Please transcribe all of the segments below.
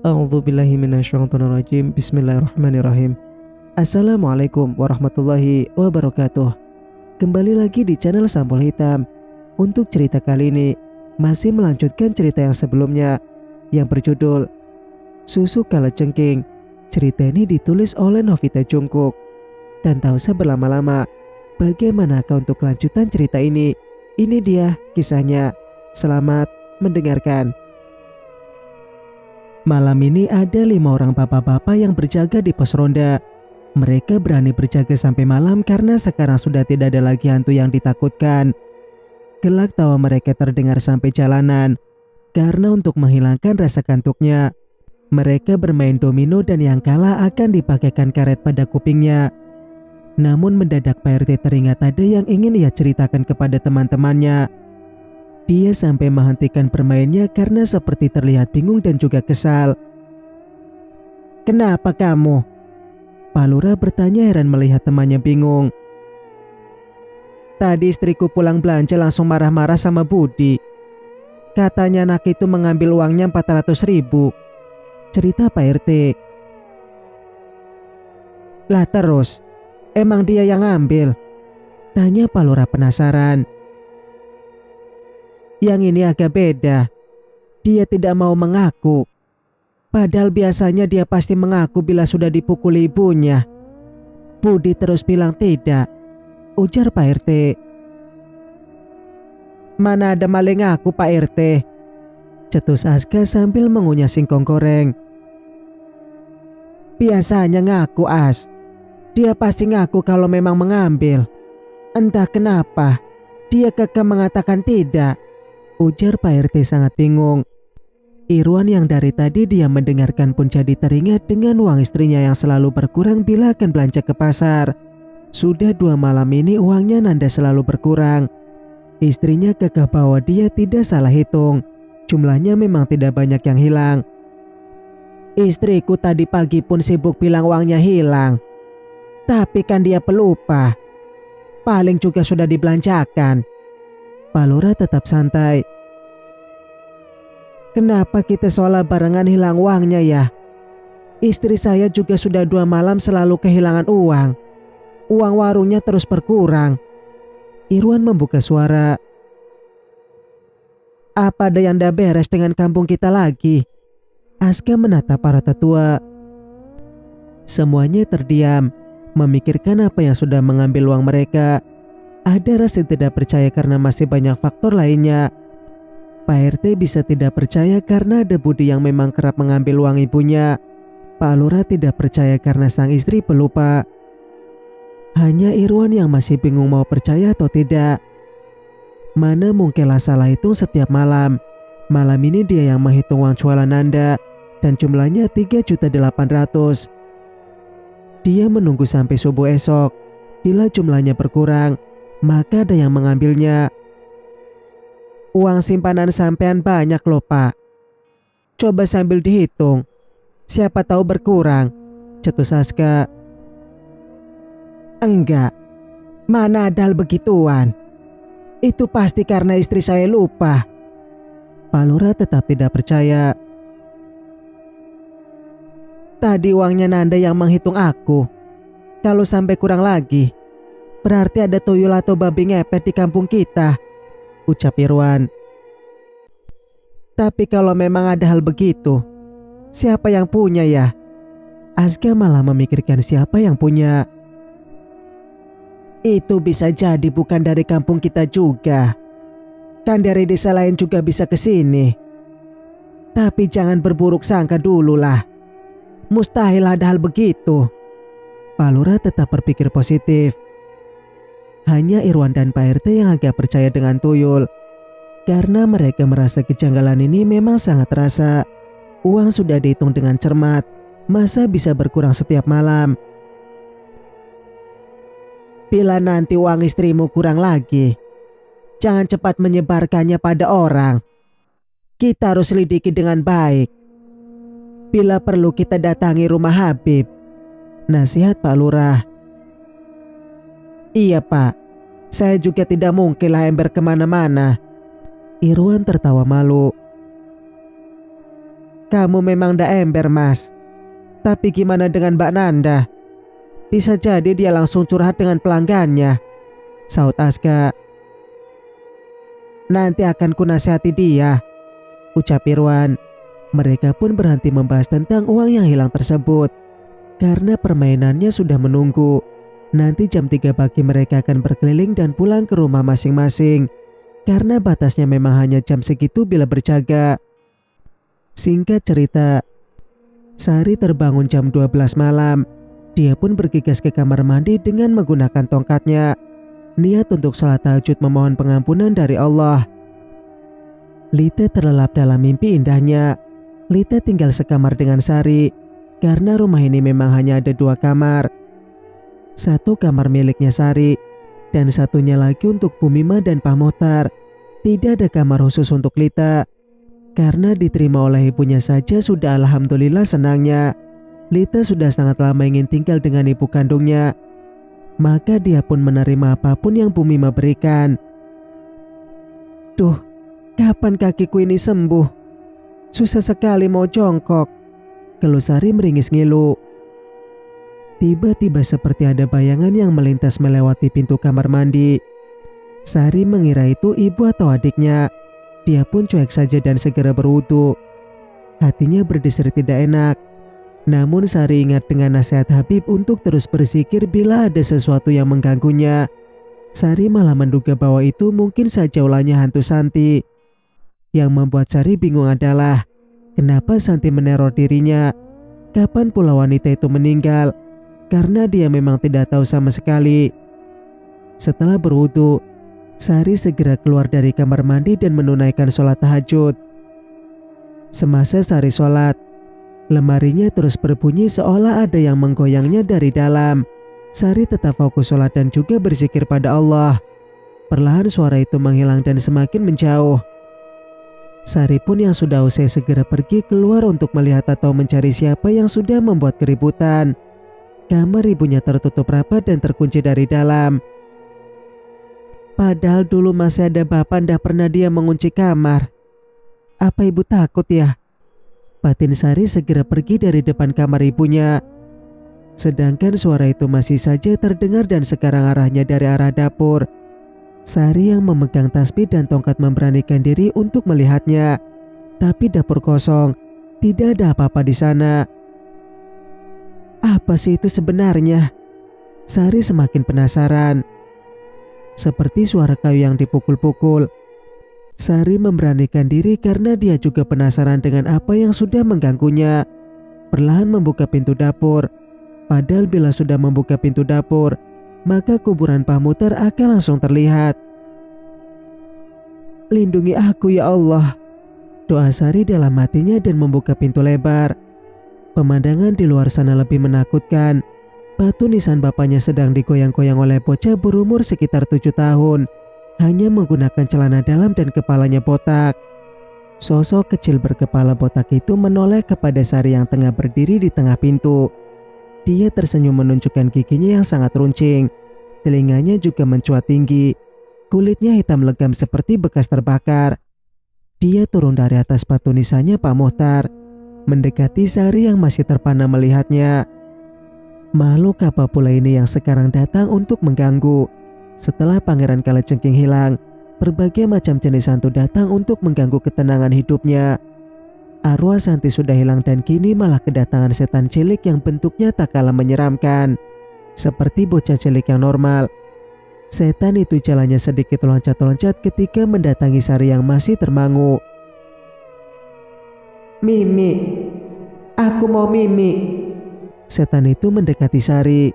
A'udzubillahi minasyaitonirrajim. Bismillahirrahmanirrahim. Assalamualaikum warahmatullahi wabarakatuh. Kembali lagi di channel Sampul Hitam. Untuk cerita kali ini masih melanjutkan cerita yang sebelumnya yang berjudul Susu Kalajengking. Cerita ini ditulis oleh Novita Jungkook. Dan tak usah berlama-lama, bagaimanakah untuk kelanjutan cerita ini? Ini dia kisahnya. Selamat mendengarkan. Malam ini ada 5 orang bapak-bapak yang berjaga di pos ronda. Mereka berani berjaga sampai malam karena sekarang sudah tidak ada lagi hantu yang ditakutkan. Gelak tawa mereka terdengar sampai jalanan. Karena untuk menghilangkan rasa kantuknya, mereka bermain domino dan yang kalah akan dipakaikan karet pada kupingnya. Namun mendadak Pak RT teringat ada yang ingin ia ceritakan kepada teman-temannya. Dia sampai menghentikan permainnya karena seperti terlihat bingung dan juga kesal. "Kenapa kamu?" Pak Lurah bertanya heran melihat temannya bingung. "Tadi istriku pulang belanja langsung marah-marah sama Budi. Katanya anak itu mengambil uangnya 400.000. Cerita Pak RT. "Lah terus, emang dia yang ambil?" Tanya Pak Lurah penasaran. "Yang ini agak beda. Dia tidak mau mengaku. Padahal biasanya dia pasti mengaku bila sudah dipukuli ibunya. Budi terus bilang tidak," ujar Pak RT. "Mana ada maling ngaku Pak RT," cetus Aska sambil mengunyah singkong goreng. "Biasanya ngaku As. Dia pasti ngaku kalau memang mengambil. Entah kenapa dia kekeh mengatakan tidak," ujar Pak RT sangat bingung. Irwan yang dari tadi dia mendengarkan pun jadi teringat dengan uang istrinya yang selalu berkurang bila akan belanja ke pasar. Sudah 2 malam ini uangnya Nanda selalu berkurang. Istrinya kekeh bahwa dia tidak salah hitung. Jumlahnya memang tidak banyak yang hilang. "Istriku tadi pagi pun sibuk bilang uangnya hilang. Tapi kan dia pelupa. Paling juga sudah dibelanjakan." Pak Lurah tetap santai. "Kenapa kita seolah barengan hilang uangnya ya? Istri saya juga sudah 2 malam selalu kehilangan uang. Uang warungnya terus berkurang." Irwan membuka suara. "Apa ada yang tidak beres dengan kampung kita lagi?" Aska menatap para tetua. Semuanya terdiam, memikirkan apa yang sudah mengambil uang mereka. Ada rasa tidak percaya karena masih banyak faktor lainnya. Pak RT bisa tidak percaya karena ada Budi yang memang kerap mengambil uang ibunya. Pak Lurah tidak percaya karena sang istri pelupa. Hanya Irwan yang masih bingung mau percaya atau tidak. Mana mungkinlah salah hitung setiap malam. Malam ini dia yang menghitung uang jualan Nanda dan jumlahnya 3.800.000. Dia menunggu sampai subuh esok. Bila jumlahnya berkurang, maka ada yang mengambilnya. "Uang simpanan sampean banyak loh Pak. Coba sambil dihitung. Siapa tahu berkurang," cetus Aska. "Enggak. Mana ada hal begituan. Itu pasti karena istri saya lupa." Pak Lurah tetap tidak percaya. "Tadi uangnya Nanda yang menghitung aku. Kalau sampai kurang lagi, berarti ada tuyul atau babi ngepet di kampung kita," ucap Irwan. "Tapi kalau memang ada hal begitu, siapa yang punya ya?" Aska malah memikirkan siapa yang punya. "Itu bisa jadi bukan dari kampung kita juga. Kan dari desa lain juga bisa ke sini. Tapi jangan berburuk sangka dulu lah. Mustahil ada hal begitu." Pak Lurah tetap berpikir positif. Hanya Irwan dan Pak RT yang agak percaya dengan tuyul. Karena mereka merasa kejanggalan ini memang sangat terasa. Uang sudah dihitung dengan cermat. Masa bisa berkurang setiap malam? "Bila nanti uang istrimu kurang lagi, jangan cepat menyebarkannya pada orang. Kita harus selidiki dengan baik. Bila perlu kita datangi rumah Habib," nasihat Pak Lurah. "Iya Pak, saya juga tidak mungkin lah ember kemana-mana." Irwan tertawa malu. Kamu memang ndak ember, Mas. Tapi gimana dengan Mbak Nanda? Bisa jadi dia langsung curhat dengan pelanggannya, saut Aska. Nanti akan kunasihati dia, ucap Irwan. Mereka pun berhenti membahas tentang uang yang hilang tersebut karena permainannya sudah menunggu. Nanti jam 3 pagi mereka akan berkeliling dan pulang ke rumah masing-masing karena batasnya memang hanya jam segitu bila berjaga. Singkat cerita, Sari terbangun jam 12 malam. Dia pun bergegas ke kamar mandi dengan menggunakan tongkatnya. Niat untuk sholat tahajud memohon pengampunan dari Allah. Lita terlelap dalam mimpi indahnya. Lita tinggal sekamar dengan Sari karena rumah ini memang hanya ada 2 kamar. Satu kamar miliknya Sari dan satunya lagi untuk Bumima dan Pak Mohtar. Tidak ada kamar khusus untuk Lita. Karena diterima oleh ibunya saja sudah alhamdulillah senangnya. Lita sudah sangat lama ingin tinggal dengan ibu kandungnya. Maka dia pun menerima apapun yang Bumima berikan. Duh, kapan kakiku ini sembuh? Susah sekali mau jongkok, keluh Sari meringis ngilu. Tiba-tiba seperti ada bayangan yang melintas melewati pintu kamar mandi. Sari mengira itu ibu atau adiknya. Dia pun cuek saja dan segera berwudu. Hatinya berdesir tidak enak. Namun Sari ingat dengan nasihat Habib untuk terus berzikir bila ada sesuatu yang mengganggunya. Sari malah menduga bahwa itu mungkin saja ulahnya hantu Santi. Yang membuat Sari bingung adalah kenapa Santi meneror dirinya. Kapan pula wanita itu meninggal? Karena dia memang tidak tahu sama sekali. Setelah berwudu, Sari segera keluar dari kamar mandi dan menunaikan sholat tahajud. Semasa Sari sholat, lemarinya terus berbunyi seolah ada yang menggoyangnya dari dalam. Sari tetap fokus sholat dan juga berzikir pada Allah. Perlahan suara itu menghilang dan semakin menjauh. Sari pun yang sudah usai segera pergi keluar untuk melihat atau mencari siapa yang sudah membuat keributan. Kamar ibunya tertutup rapat dan terkunci dari dalam. Padahal dulu masih ada bapak ndak pernah dia mengunci kamar. Apa ibu takut ya? Batin Sari segera pergi dari depan kamar ibunya. Sedangkan suara itu masih saja terdengar dan sekarang arahnya dari arah dapur. Sari yang memegang tasbih dan tongkat memberanikan diri untuk melihatnya. Tapi dapur kosong, tidak ada apa-apa di sana. Apa sih itu sebenarnya? Sari semakin penasaran. Seperti suara kayu yang dipukul-pukul. Sari memberanikan diri karena dia juga penasaran dengan apa yang sudah mengganggunya. Perlahan membuka pintu dapur. Padahal bila sudah membuka pintu dapur, maka kuburan Pak Mohtar akan langsung terlihat. Lindungi aku ya Allah, doa Sari dalam hatinya dan membuka pintu lebar. Pemandangan di luar sana lebih menakutkan. Batu nisan bapaknya sedang digoyang-goyang oleh bocah berumur sekitar 7 tahun. Hanya menggunakan celana dalam dan kepalanya botak. Sosok kecil berkepala botak itu menoleh kepada Sari yang tengah berdiri di tengah pintu. Dia tersenyum menunjukkan giginya yang sangat runcing. Telinganya juga mencuat tinggi. Kulitnya hitam legam seperti bekas terbakar. Dia turun dari atas batu nisannya Pak Mohtar, mendekati Sari yang masih terpana melihatnya. Makhluk apa pula ini yang sekarang datang untuk mengganggu? Setelah Pangeran Kalajengking hilang, berbagai macam jenis hantu datang untuk mengganggu ketenangan hidupnya. Arwah Santi sudah hilang dan kini malah kedatangan setan cilik yang bentuknya tak kalah menyeramkan. Seperti bocah cilik yang normal. Setan itu jalannya sedikit loncat-loncat ketika mendatangi Sari yang masih termangu. Mimi, aku mau Mimi. Setan itu mendekati Sari.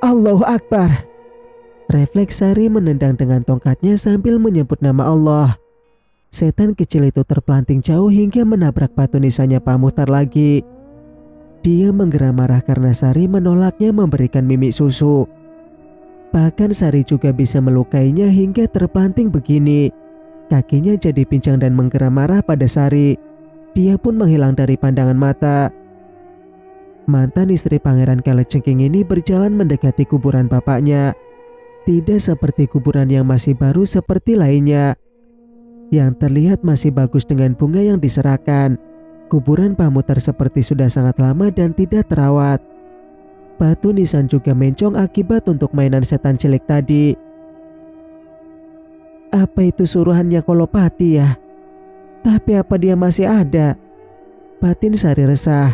Allahu Akbar. Refleks Sari menendang dengan tongkatnya sambil menyebut nama Allah. Setan kecil itu terpelanting jauh hingga menabrak batu nisannya Pak Mohtar lagi. Dia menggeram marah karena Sari menolaknya memberikan Mimi susu. Bahkan Sari juga bisa melukainya hingga terpelanting begini. Kakinya jadi pincang dan menggeram marah pada Sari. Dia pun menghilang dari pandangan mata. Mantan istri Pangeran Kalajengking ini berjalan mendekati kuburan bapaknya. Tidak seperti kuburan yang masih baru seperti lainnya. yang terlihat masih bagus dengan bunga yang diserahkan. Kuburan Pamutar seperti sudah sangat lama dan tidak terawat. Batu nisan juga mencong akibat untuk mainan setan cilik tadi. Apa itu suruhannya Kolopati ya? Tapi apa dia masih ada? Batin Sari resah.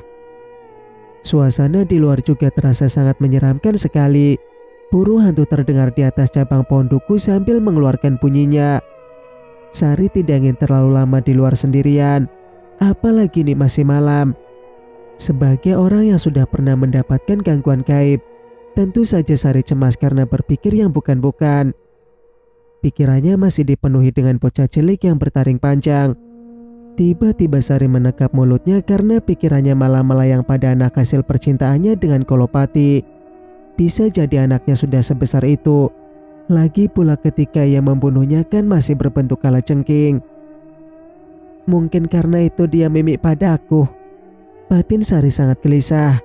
Suasana di luar juga terasa sangat menyeramkan sekali. Buru hantu terdengar di atas cabang pohon duku sambil mengeluarkan bunyinya. Sari tidak ingin terlalu lama di luar sendirian. Apalagi ini masih malam. Sebagai orang yang sudah pernah mendapatkan gangguan gaib, tentu saja Sari cemas karena berpikir yang bukan-bukan. Pikirannya masih dipenuhi dengan bocah cilik yang bertaring panjang. Tiba-tiba Sari menekap mulutnya karena pikirannya malah melayang pada anak hasil percintaannya dengan Kolopati. Bisa jadi anaknya sudah sebesar itu. Lagi pula ketika ia membunuhnya kan masih berbentuk kalajengking. Mungkin karena itu dia mimik padaku. Batin Sari sangat gelisah.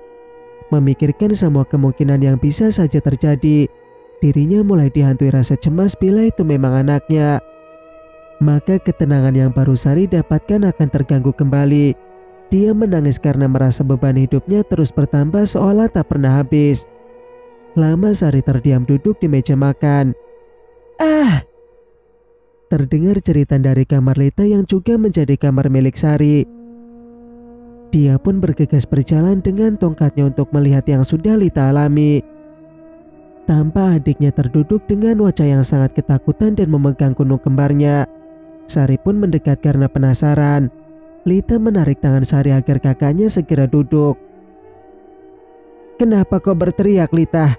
Memikirkan semua kemungkinan yang bisa saja terjadi. Dirinya mulai dihantui rasa cemas bila itu memang anaknya. Maka ketenangan yang baru Sari dapatkan akan terganggu kembali. Dia menangis karena merasa beban hidupnya terus bertambah seolah tak pernah habis. Lama Sari terdiam duduk di meja makan. Terdengar jeritan dari kamar Lita yang juga menjadi kamar milik Sari. Dia pun bergegas berjalan dengan tongkatnya untuk melihat yang sudah Lita alami. Tampak adiknya terduduk dengan wajah yang sangat ketakutan dan memegang gunung kembarnya. Sari pun mendekat karena penasaran. Lita menarik tangan Sari agar kakaknya segera duduk. "Kenapa kau berteriak, Lita?"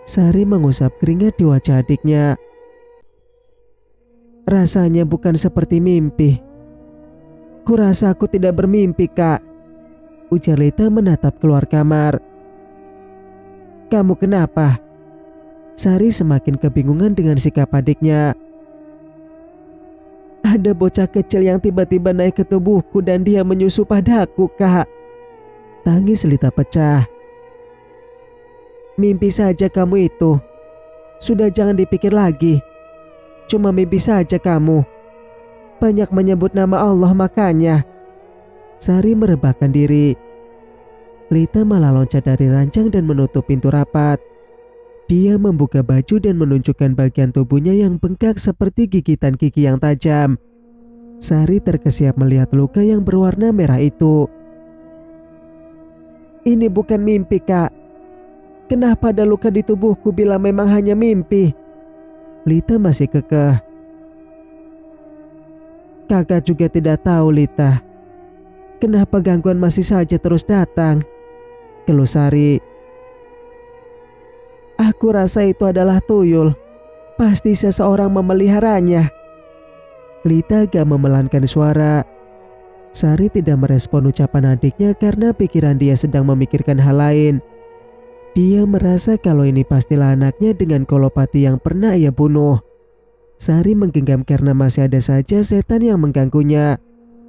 Sari mengusap keringat di wajah adiknya. "Rasanya bukan seperti mimpi." "Kurasa aku tidak bermimpi, Kak," ujar Lita menatap keluar kamar. "Kamu kenapa?" Sari semakin kebingungan dengan sikap adiknya. "Ada bocah kecil yang tiba-tiba naik ke tubuhku dan dia menyusup padaku, Kak." Tangis Lita pecah. "Mimpi saja kamu itu. Sudah jangan dipikir lagi. Cuma mimpi saja kamu. Banyak menyebut nama Allah makanya." Sari merebahkan diri. Lita malah loncat dari ranjang dan menutup pintu rapat. Dia membuka baju dan menunjukkan bagian tubuhnya yang bengkak seperti gigitan gigi yang tajam. Sari terkesiap melihat luka yang berwarna merah itu. "Ini bukan mimpi, Kak. Kenapa ada luka di tubuhku bila memang hanya mimpi?" Lita masih kekeh. "Kakak juga tidak tahu, Lita. Kenapa gangguan masih saja terus datang?" keluh Sari. "Aku rasa itu adalah tuyul. Pasti seseorang memeliharanya." Lita agak memelankan suara. Sari tidak merespon ucapan adiknya karena pikiran dia sedang memikirkan hal lain. Dia merasa kalau ini pastilah anaknya dengan Kolopati yang pernah ia bunuh. Sari menggenggam karena masih ada saja setan yang mengganggunya.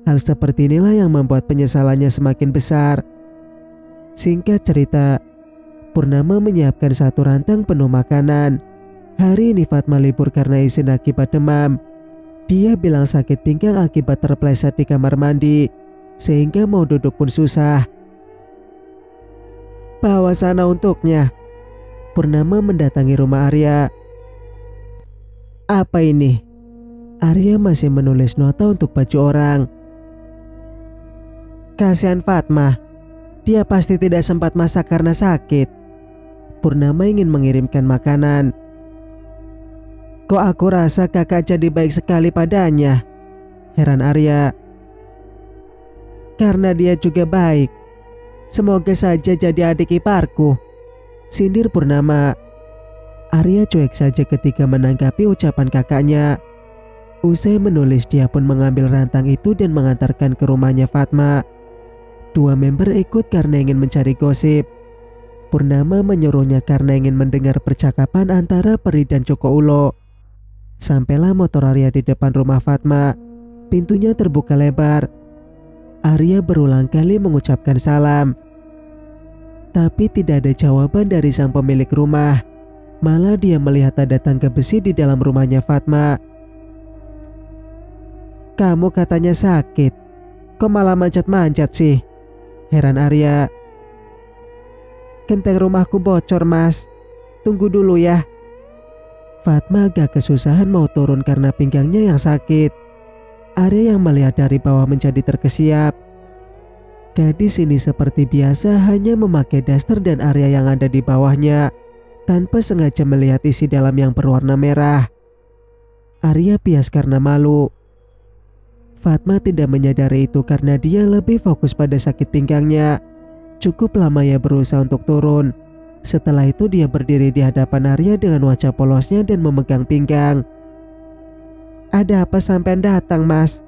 Hal seperti inilah yang membuat penyesalannya semakin besar. Singkat cerita, Purnama menyiapkan satu rantang penuh makanan. Hari ini Fatma libur karena izin akibat demam. Dia bilang sakit pinggang akibat terpleset di kamar mandi, sehingga mau duduk pun susah. "Bawa sana untuknya." Purnama mendatangi rumah Arya. "Apa ini?" Arya masih menulis nota untuk baju orang. "Kasihan Fatma. Dia pasti tidak sempat masak karena sakit." Purnama ingin mengirimkan makanan. "Kok aku rasa kakak jadi baik sekali padanya?" heran Arya. "Karena dia juga baik. Semoga saja jadi adik iparku," sindir Purnama. Arya cuek saja ketika menanggapi ucapan kakaknya. Usai menulis, dia pun mengambil rantang itu dan mengantarkan ke rumahnya Fatma. Dua member ikut karena ingin mencari gosip. Purnama menyuruhnya karena ingin mendengar percakapan antara Peri dan Joko Ulo. Sampailah motor Arya di depan rumah Fatma. Pintunya terbuka lebar. Arya berulang kali mengucapkan salam. Tapi tidak ada jawaban dari sang pemilik rumah. Malah dia melihat ada tangga besi di dalam rumahnya Fatma. Kamu katanya sakit, kok malah manjat-manjat sih? Heran Arya. Genteng rumahku bocor mas, tunggu dulu ya. Fatma agak kesusahan mau turun karena pinggangnya yang sakit. Arya yang melihat dari bawah menjadi terkesiap. Gadis ini seperti biasa hanya memakai daster dan Arya yang ada di bawahnya, tanpa sengaja melihat isi dalam yang berwarna merah. Arya pias karena malu. Fatma tidak menyadari itu karena dia lebih fokus pada sakit pinggangnya. Cukup lama ia berusaha untuk turun. Setelah itu dia berdiri di hadapan Arya dengan wajah polosnya dan memegang pinggang. Ada apa sampean datang mas?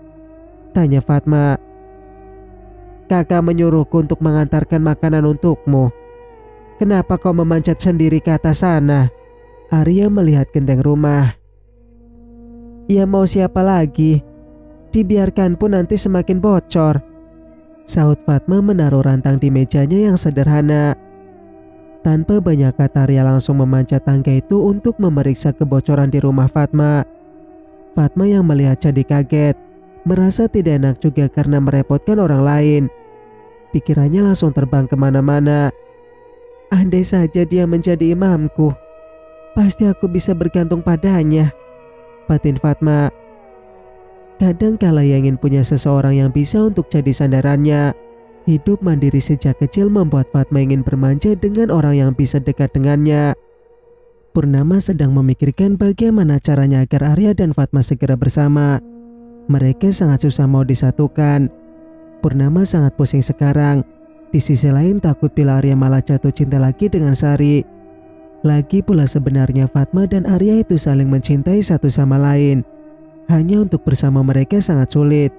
Tanya Fatma. Kakak menyuruhku untuk mengantarkan makanan untukmu. Kenapa kau memanjat sendiri ke atas sana? Arya melihat genteng rumah. Ya mau siapa lagi? Dibiarkan pun nanti semakin bocor. Sahut Fatma menaruh rantang di mejanya yang sederhana. Tanpa banyak kata Arya langsung memanjat tangga itu untuk memeriksa kebocoran di rumah Fatma. Fatma yang melihat jadi kaget, merasa tidak enak juga karena merepotkan orang lain. Pikirannya langsung terbang kemana-mana. Andai saja dia menjadi imamku, pasti aku bisa bergantung padanya, batin Fatma. Kadang kala ia ingin punya seseorang yang bisa untuk jadi sandarannya. Hidup mandiri sejak kecil membuat Fatma ingin bermanja dengan orang yang bisa dekat dengannya. Purnama sedang memikirkan bagaimana caranya agar Arya dan Fatma segera bersama. Mereka sangat susah mau disatukan. Purnama sangat pusing sekarang. Di sisi lain takut bila Arya malah jatuh cinta lagi dengan Sari. Lagi pula sebenarnya Fatma dan Arya itu saling mencintai satu sama lain. Hanya untuk bersama mereka sangat sulit.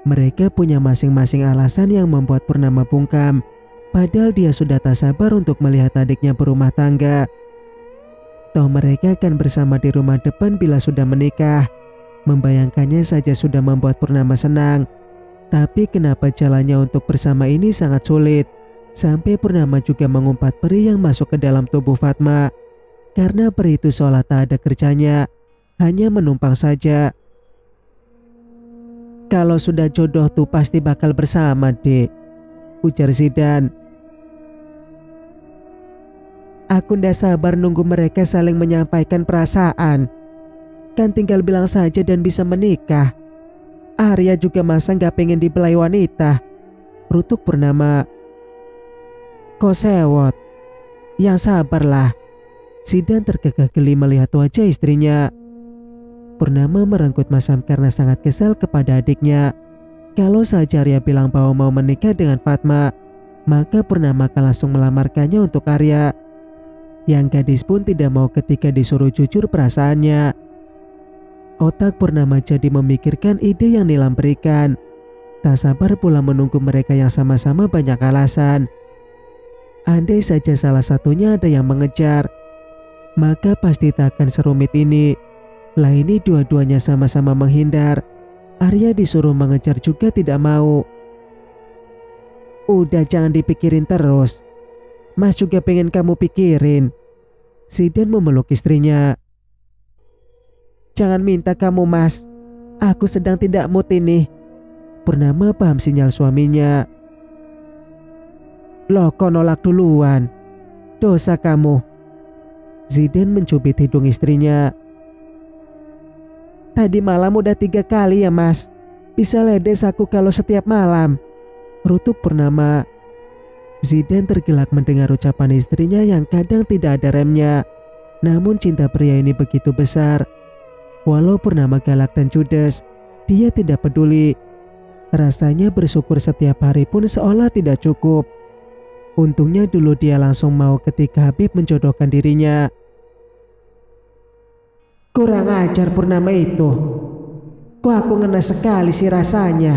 Mereka punya masing-masing alasan yang membuat Purnama bungkam. Padahal dia sudah tak sabar untuk melihat adiknya berumah tangga. Toh mereka akan bersama di rumah depan bila sudah menikah. Membayangkannya saja sudah membuat Purnama senang. Tapi kenapa jalannya untuk bersama ini sangat sulit. Sampai Purnama juga mengumpat peri yang masuk ke dalam tubuh Fatma. Karena peri itu seolah tak ada kerjanya, hanya menumpang saja. Kalau sudah jodoh tuh pasti bakal bersama, Dek, ujar Zidan. Aku ndak sabar nunggu mereka saling menyampaikan perasaan. Kan tinggal bilang saja dan bisa menikah. Arya juga masa gak pengen dibelai wanita, rutuk Purnama. Kok sewot? Yang sabarlah. Zidan terkekeh geli melihat wajah istrinya. Purnama merenggut masam karena sangat kesal kepada adiknya. Kalau saja Arya bilang bahwa mau menikah dengan Fatma, maka Purnama akan langsung melamarkannya untuk Arya. Yang gadis pun tidak mau ketika disuruh jujur perasaannya. Otak Purnama jadi memikirkan ide yang Nilam berikan. Tak sabar pula menunggu mereka yang sama-sama banyak alasan. Andai saja salah satunya ada yang mengejar, maka pasti tak akan serumit ini. Lah ini dua-duanya sama-sama menghindar. Arya disuruh mengejar juga tidak mau. Udah jangan dipikirin terus. Mas juga pengen kamu pikirin. Zidan memeluk istrinya. Jangan minta kamu mas. Aku sedang tidak mood ini. Purnama paham sinyal suaminya. Loh kok nolak duluan? Dosa kamu. Zidan mencubit hidung istrinya. Tadi malam udah 3 kali ya mas. Bisa ledes aku kalau setiap malam, rutuk Purnama. Zidan tergelak mendengar ucapan istrinya yang kadang tidak ada remnya. Namun cinta pria ini begitu besar. Walau Purnama galak dan judes, dia tidak peduli. Rasanya bersyukur setiap hari pun seolah tidak cukup. Untungnya dulu dia langsung mau ketika Habib menjodohkan dirinya. Kurang ajar Purnama itu. Kok aku ngena sekali sih rasanya.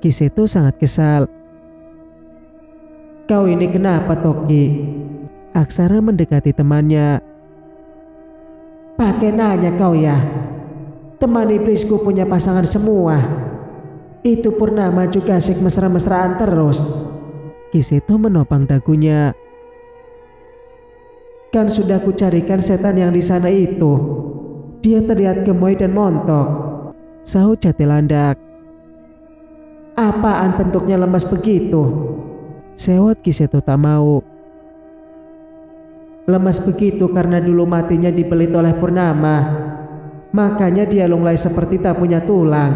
Kiseto sangat kesal. Kau ini kenapa Toki? Aksara mendekati temannya. Pakai nanya kau ya. Teman iblisku punya pasangan semua. Itu Purnama juga asik mesra-mesraan terus. Kiseto menopang dagunya. Kan sudah ku carikan setan yang di sana itu. Dia terlihat gemoy dan montok. sahut Jatilandak. Apaan bentuknya lemas begitu? Sewot Ki Seto tak mau. Lemas begitu karena dulu matinya dibelit oleh Purnama. Makanya dia lunglai seperti tak punya tulang.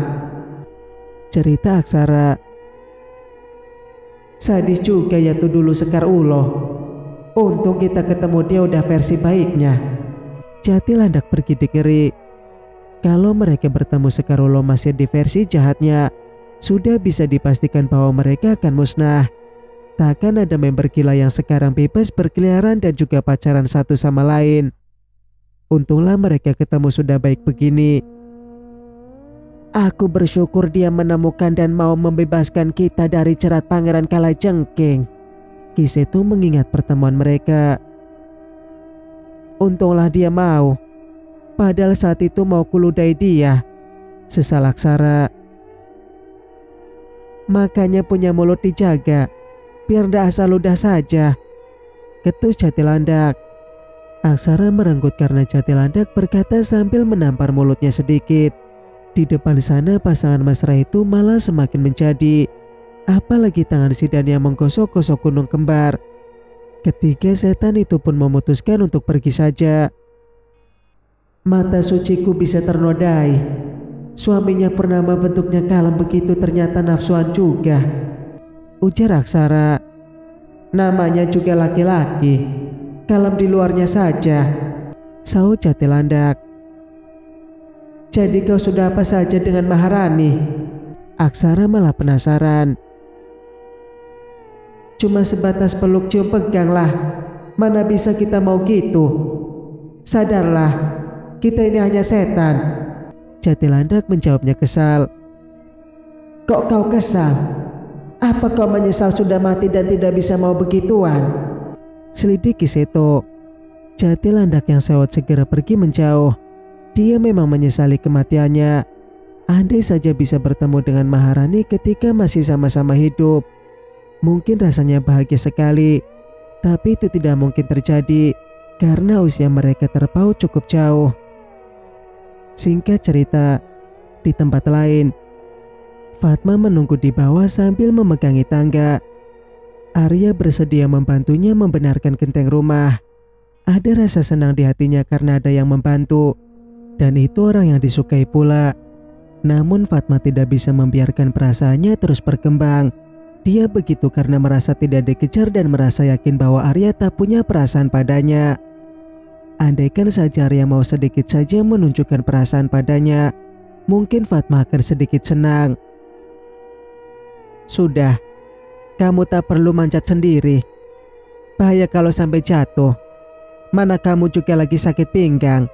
Cerita Aksara. Sadis juga ya tuh dulu Sekar Ulo. Untung kita ketemu dia udah versi baiknya. Jatilandak bergidik ngeri. Kalau mereka bertemu Sekar Ulo masih di versi jahatnya, sudah bisa dipastikan bahwa mereka akan musnah. Takkan ada member gila yang sekarang bebas berkeliaran dan juga pacaran satu sama lain. Untunglah mereka ketemu sudah baik begini. Aku bersyukur dia menemukan dan mau membebaskan kita dari jerat Pangeran Kalajengking. Ki Seto mengingat pertemuan mereka. Untunglah dia mau. Padahal saat itu mau kuludai dia. Sesal Aksara. Makanya punya mulut dijaga. Biar ndak asal ludah saja. Ketus Jatilandak. Aksara merenggut karena Jatilandak berkata sambil menampar mulutnya sedikit. Di depan sana pasangan mesra itu malah semakin menjadi. Apalagi tangan Sidan yang menggosok-gosok gunung kembar. Ketiga setan itu pun memutuskan untuk pergi saja. Mata suciku bisa ternodai. Suaminya Purnama bentuknya kalem begitu ternyata nafsuan juga. Ujar Aksara. Namanya juga laki-laki. Kalem di luarnya saja. Sahut Jatilandak. Jadi kau sudah apa saja dengan Maharani? Aksara malah penasaran. Cuma sebatas peluk cium pegang lah. Mana bisa kita mau gitu? Sadarlah, kita ini hanya setan. Jatilandak menjawabnya kesal. Kok kau kesal? Apa kau menyesal sudah mati dan tidak bisa mau begituan? Selidik Ki Seto. Jatilandak yang sewot segera pergi menjauh. Dia memang menyesali kematiannya. Andai saja bisa bertemu dengan Maharani ketika masih sama-sama hidup, mungkin rasanya bahagia sekali. Tapi itu tidak mungkin terjadi karena usia mereka terpaut cukup jauh. Singkat cerita, di tempat lain, Fatma menunggu di bawah sambil memegangi tangga. Arya bersedia membantunya membenarkan genteng rumah. Ada rasa senang di hatinya karena ada yang membantu. Dan itu orang yang disukai pula. Namun Fatma tidak bisa membiarkan perasaannya terus berkembang. Dia begitu karena merasa tidak dikejar dan merasa yakin bahwa Arya tak punya perasaan padanya. Andaikan saja Arya mau sedikit saja menunjukkan perasaan padanya, mungkin Fatma akan sedikit senang. Sudah, kamu tak perlu manjat sendiri. Bahaya kalau sampai jatuh. Mana kamu juga lagi sakit pinggang.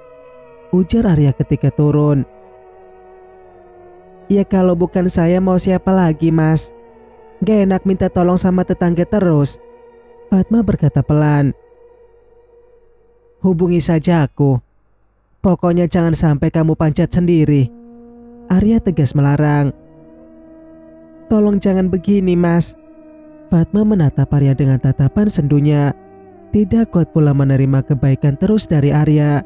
Ujar Arya ketika turun. Ya kalau bukan saya mau siapa lagi mas? Gak enak minta tolong sama tetangga terus. Fatma berkata pelan. Hubungi saja aku. Pokoknya jangan sampai kamu panjat sendiri. Arya tegas melarang. Tolong jangan begini mas. Fatma menatap Arya dengan tatapan sendunya. Tidak kuat pula menerima kebaikan terus dari Arya.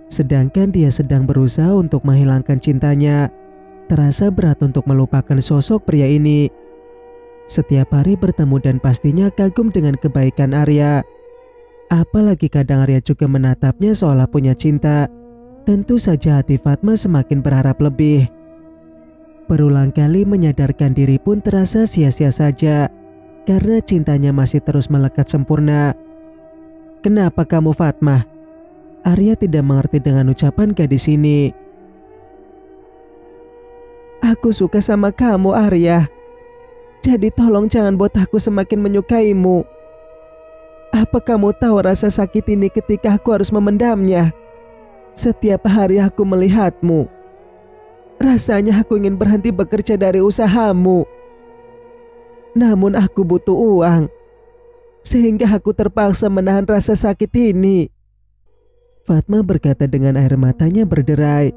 Sedangkan dia sedang berusaha untuk menghilangkan cintanya. Terasa berat untuk melupakan sosok pria ini. Setiap hari bertemu dan pastinya kagum dengan kebaikan Arya. Apalagi kadang Arya juga menatapnya seolah punya cinta. Tentu saja hati Fatma semakin berharap lebih. Berulang kali menyadarkan diri pun terasa sia-sia saja. Karena cintanya masih terus melekat sempurna. Kenapa kamu Fatma? Arya tidak mengerti dengan ucapan gadis ini. Aku suka sama kamu Arya. Jadi tolong jangan buat aku semakin menyukaimu. Apa kamu tahu rasa sakit ini ketika aku harus memendamnya? Setiap hari aku melihatmu. Rasanya aku ingin berhenti bekerja dari usahamu. Namun aku butuh uang. Sehingga aku terpaksa menahan rasa sakit ini. Fatma berkata dengan air matanya berderai.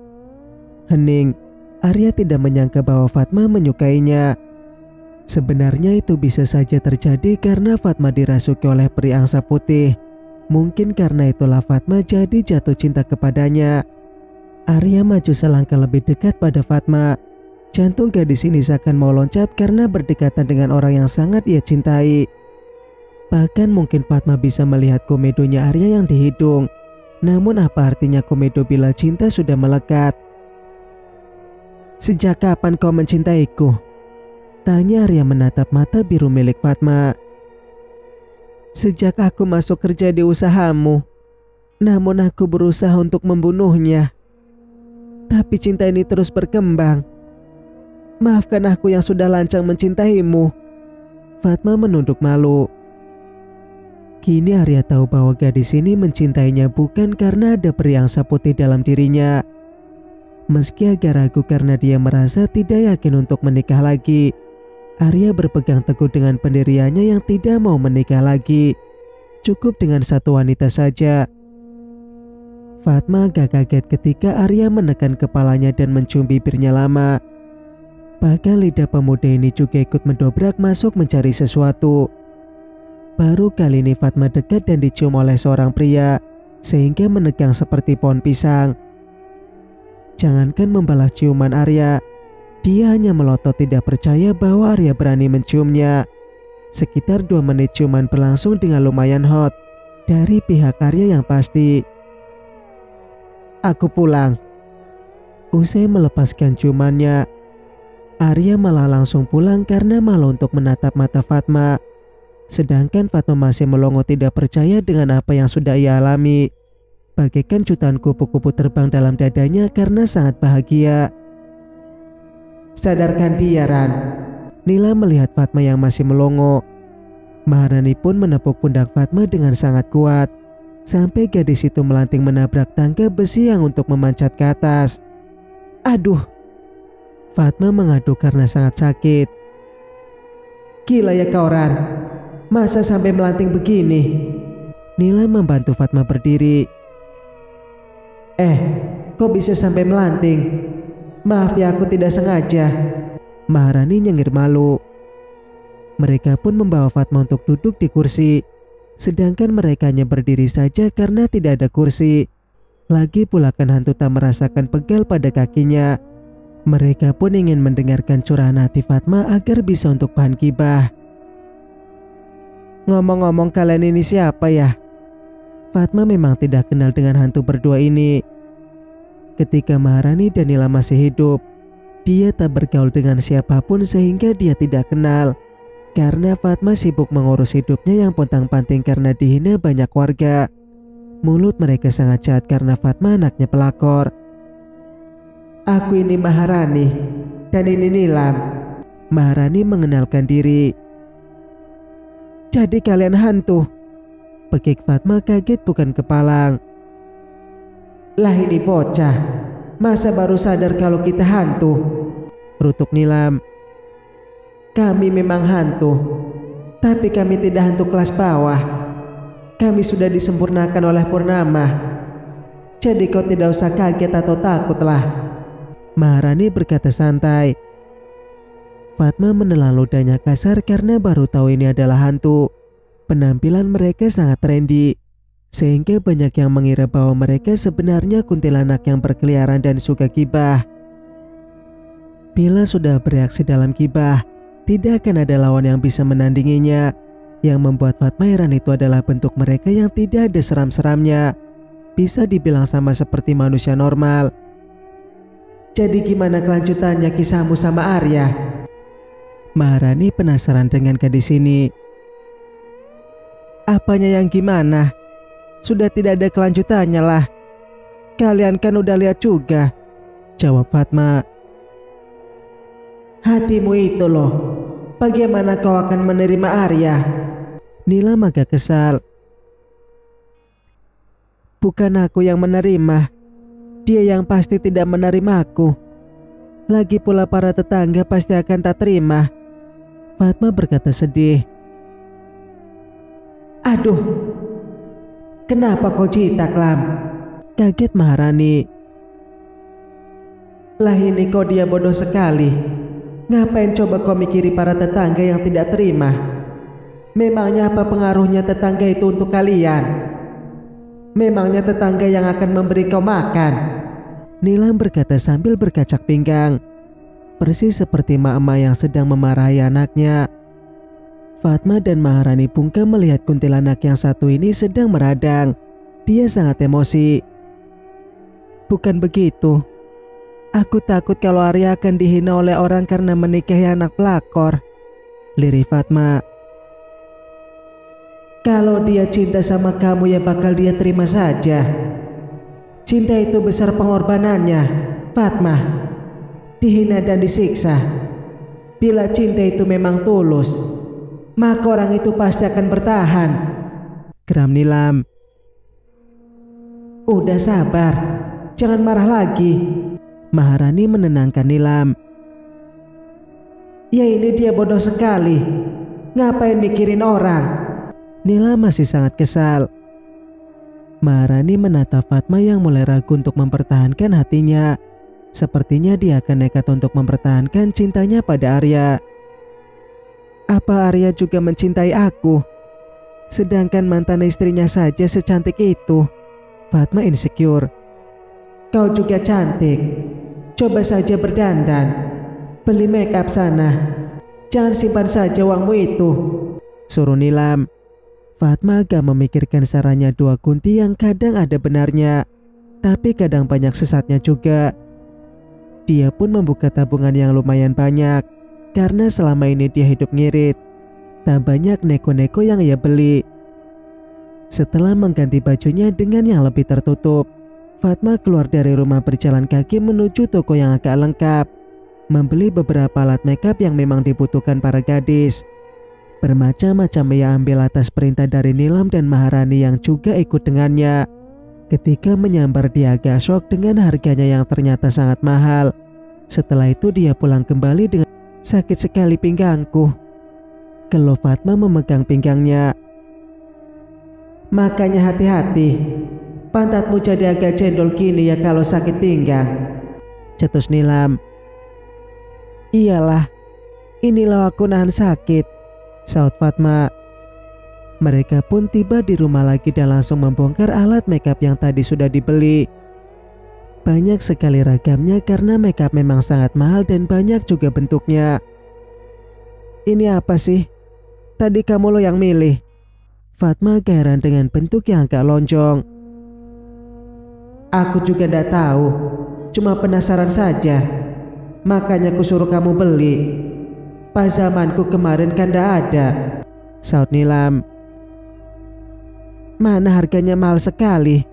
Hening, Arya tidak menyangka bahwa Fatma menyukainya. Sebenarnya itu bisa saja terjadi karena Fatma dirasuki oleh peri angsa putih. Mungkin karena itulah Fatma jadi jatuh cinta kepadanya. Arya maju selangkah lebih dekat pada Fatma. Jantung gadis ini seakan mau loncat karena berdekatan dengan orang yang sangat ia cintai. Bahkan mungkin Fatma bisa melihat komedonya Arya yang di hidung. Namun apa artinya komedo bila cinta sudah melekat? Sejak kapan kau mencintaiku? Tanya Arya menatap mata biru milik Fatma. Sejak aku masuk kerja di usahamu. Namun aku berusaha untuk membunuhnya. Tapi cinta ini terus berkembang. Maafkan aku yang sudah lancang mencintaimu. Fatma menunduk malu. Kini Arya tahu bahwa gadis ini mencintainya bukan karena ada periangsa putih dalam dirinya. Meski agak ragu karena dia merasa tidak yakin untuk menikah lagi, Arya berpegang teguh dengan pendiriannya yang tidak mau menikah lagi. Cukup dengan satu wanita saja. Fatma agak kaget ketika Arya menekan kepalanya dan mencium bibirnya lama. Bahkan lidah pemuda ini juga ikut mendobrak masuk mencari sesuatu. Baru kali ini Fatma dekat dan dicium oleh seorang pria, sehingga menegang seperti pohon pisang. Jangankan membalas ciuman Arya, dia hanya melotot tidak percaya bahwa Arya berani menciumnya. Sekitar 2 menit ciuman berlangsung dengan lumayan hot. Dari pihak Arya yang pasti. Aku pulang. Usai melepaskan ciumannya, Arya malah langsung pulang karena malu untuk menatap mata Fatma. Sedangkan Fatma masih melongo tidak percaya dengan apa yang sudah ia alami. Bagaikan jutaan kupu-kupu terbang dalam dadanya karena sangat bahagia. Sadarkan dia, Ran. Nila melihat Fatma yang masih melongo. Maharani pun menepuk pundak Fatma dengan sangat kuat. Sampai gadis itu melanting menabrak tangga besi yang untuk memancat ke atas. Aduh! Fatma mengaduk karena sangat sakit. Gila ya kau, Ran. Masa sampai melanting begini? Nila membantu Fatma berdiri. Kok bisa sampai melanting? Maaf ya, aku tidak sengaja. Maharani nyengir malu. Mereka pun membawa Fatma untuk duduk di kursi. Sedangkan mereka hanya berdiri saja karena tidak ada kursi. Lagi pula kan hantu tak merasakan pegal pada kakinya. Mereka pun ingin mendengarkan curahan hati Fatma agar bisa untuk bahan gibah. Ngomong-ngomong, kalian ini siapa ya? Fatma memang tidak kenal dengan hantu berdua ini. Ketika Maharani dan Nila masih hidup, dia tak bergaul dengan siapapun sehingga dia tidak kenal. Karena Fatma sibuk mengurus hidupnya yang pontang-panting karena dihina banyak warga. Mulut mereka sangat jahat karena Fatma anaknya pelakor. Aku ini Maharani dan ini Nilam. Maharani mengenalkan diri. Jadi kalian hantu? Pekik Fatma kaget bukan kepalang. Lah ini bocah, masa baru sadar kalau kita hantu? Rutuk Nilam. Kami memang hantu, tapi kami tidak hantu kelas bawah. Kami sudah disempurnakan oleh Purnama. Jadi kau tidak usah kaget atau takutlah. Maharani berkata santai. Fatma menelan ludahnya kasar karena baru tahu ini adalah hantu. Penampilan mereka sangat trendy, sehingga banyak yang mengira bahwa mereka sebenarnya kuntilanak yang berkeliaran dan suka gibah. Bila sudah bereaksi dalam gibah, tidak akan ada lawan yang bisa menandinginya. Yang membuat Fatma heran itu adalah bentuk mereka yang tidak ada seram-seramnya. Bisa dibilang sama seperti manusia normal. Jadi gimana kelanjutannya kisahmu sama Arya? Maharani penasaran dengan gadis ini. Apanya yang gimana? Sudah tidak ada kelanjutannya lah. Kalian kan udah lihat juga, jawab Fatma. Hatimu itu loh, bagaimana kau akan menerima Arya? Nila agak kesal. Bukan aku yang menerima, dia yang pasti tidak menerima aku. Lagi pula para tetangga pasti akan tak terima. Fatma berkata sedih. Aduh, kenapa kau citak, Lam? Kaget Maharani. Lah ini kau dia bodoh sekali. Ngapain coba kau mikiri para tetangga yang tidak terima? Memangnya apa pengaruhnya tetangga itu untuk kalian? Memangnya tetangga yang akan memberi kau makan? Nilam berkata sambil berkacak pinggang. Persis seperti emak-emak yang sedang memarahi anaknya. Fatma dan Maharani bungkam melihat kuntilanak yang satu ini sedang meradang. Dia sangat emosi. Bukan begitu. Aku takut kalau Arya akan dihina oleh orang karena menikahi anak pelakor, lirih Fatma. Kalau dia cinta sama kamu ya bakal dia terima saja. Cinta itu besar pengorbanannya, Fatma. Dihina dan disiksa. Bila cinta itu memang tulus, maka orang itu pasti akan bertahan, geram Nilam. Udah sabar, jangan marah lagi. Maharani menenangkan Nilam. Ya ini dia bodoh sekali. Ngapain mikirin orang? Nilam masih sangat kesal. Maharani menatap Fatma yang mulai ragu untuk mempertahankan hatinya. Sepertinya dia akan nekat untuk mempertahankan cintanya pada Arya. Apa Arya juga mencintai aku? Sedangkan mantan istrinya saja secantik itu. Fatma insecure. Kau juga cantik. Coba saja berdandan. Beli make up sana. Jangan simpan saja uangmu itu, suruh Nilam. Fatma agak memikirkan sarannya dua kunti yang kadang ada benarnya, tapi kadang banyak sesatnya juga. Dia pun membuka tabungan yang lumayan banyak, karena selama ini dia hidup ngirit. Tak banyak neko-neko yang ia beli. Setelah mengganti bajunya dengan yang lebih tertutup, Fatma keluar dari rumah berjalan kaki menuju toko yang agak lengkap, membeli beberapa alat makeup yang memang dibutuhkan para gadis. Bermacam-macam ia ambil atas perintah dari Nilam dan Maharani yang juga ikut dengannya. Ketika menyambar dia agak syok dengan harganya yang ternyata sangat mahal. Setelah itu dia pulang kembali dengan sakit sekali pinggangku. Keluh Fatma memegang pinggangnya. Makanya hati-hati. Pantatmu jadi agak cendol gini ya kalau sakit pinggang, cetus Nilam. Iyalah, inilah aku nahan sakit, saut Fatma. Mereka pun tiba di rumah lagi dan langsung membongkar alat makeup yang tadi sudah dibeli. Banyak sekali ragamnya karena makeup memang sangat mahal dan banyak juga bentuknya. Ini apa sih? Tadi kamu lo yang milih. Fatma heran dengan bentuk yang agak lonjong. Aku juga tidak tahu, cuma penasaran saja. Makanya kusuruh kamu beli. Pas zamanku kemarin kan tidak ada, saut Nilam. Mana harganya mahal sekali.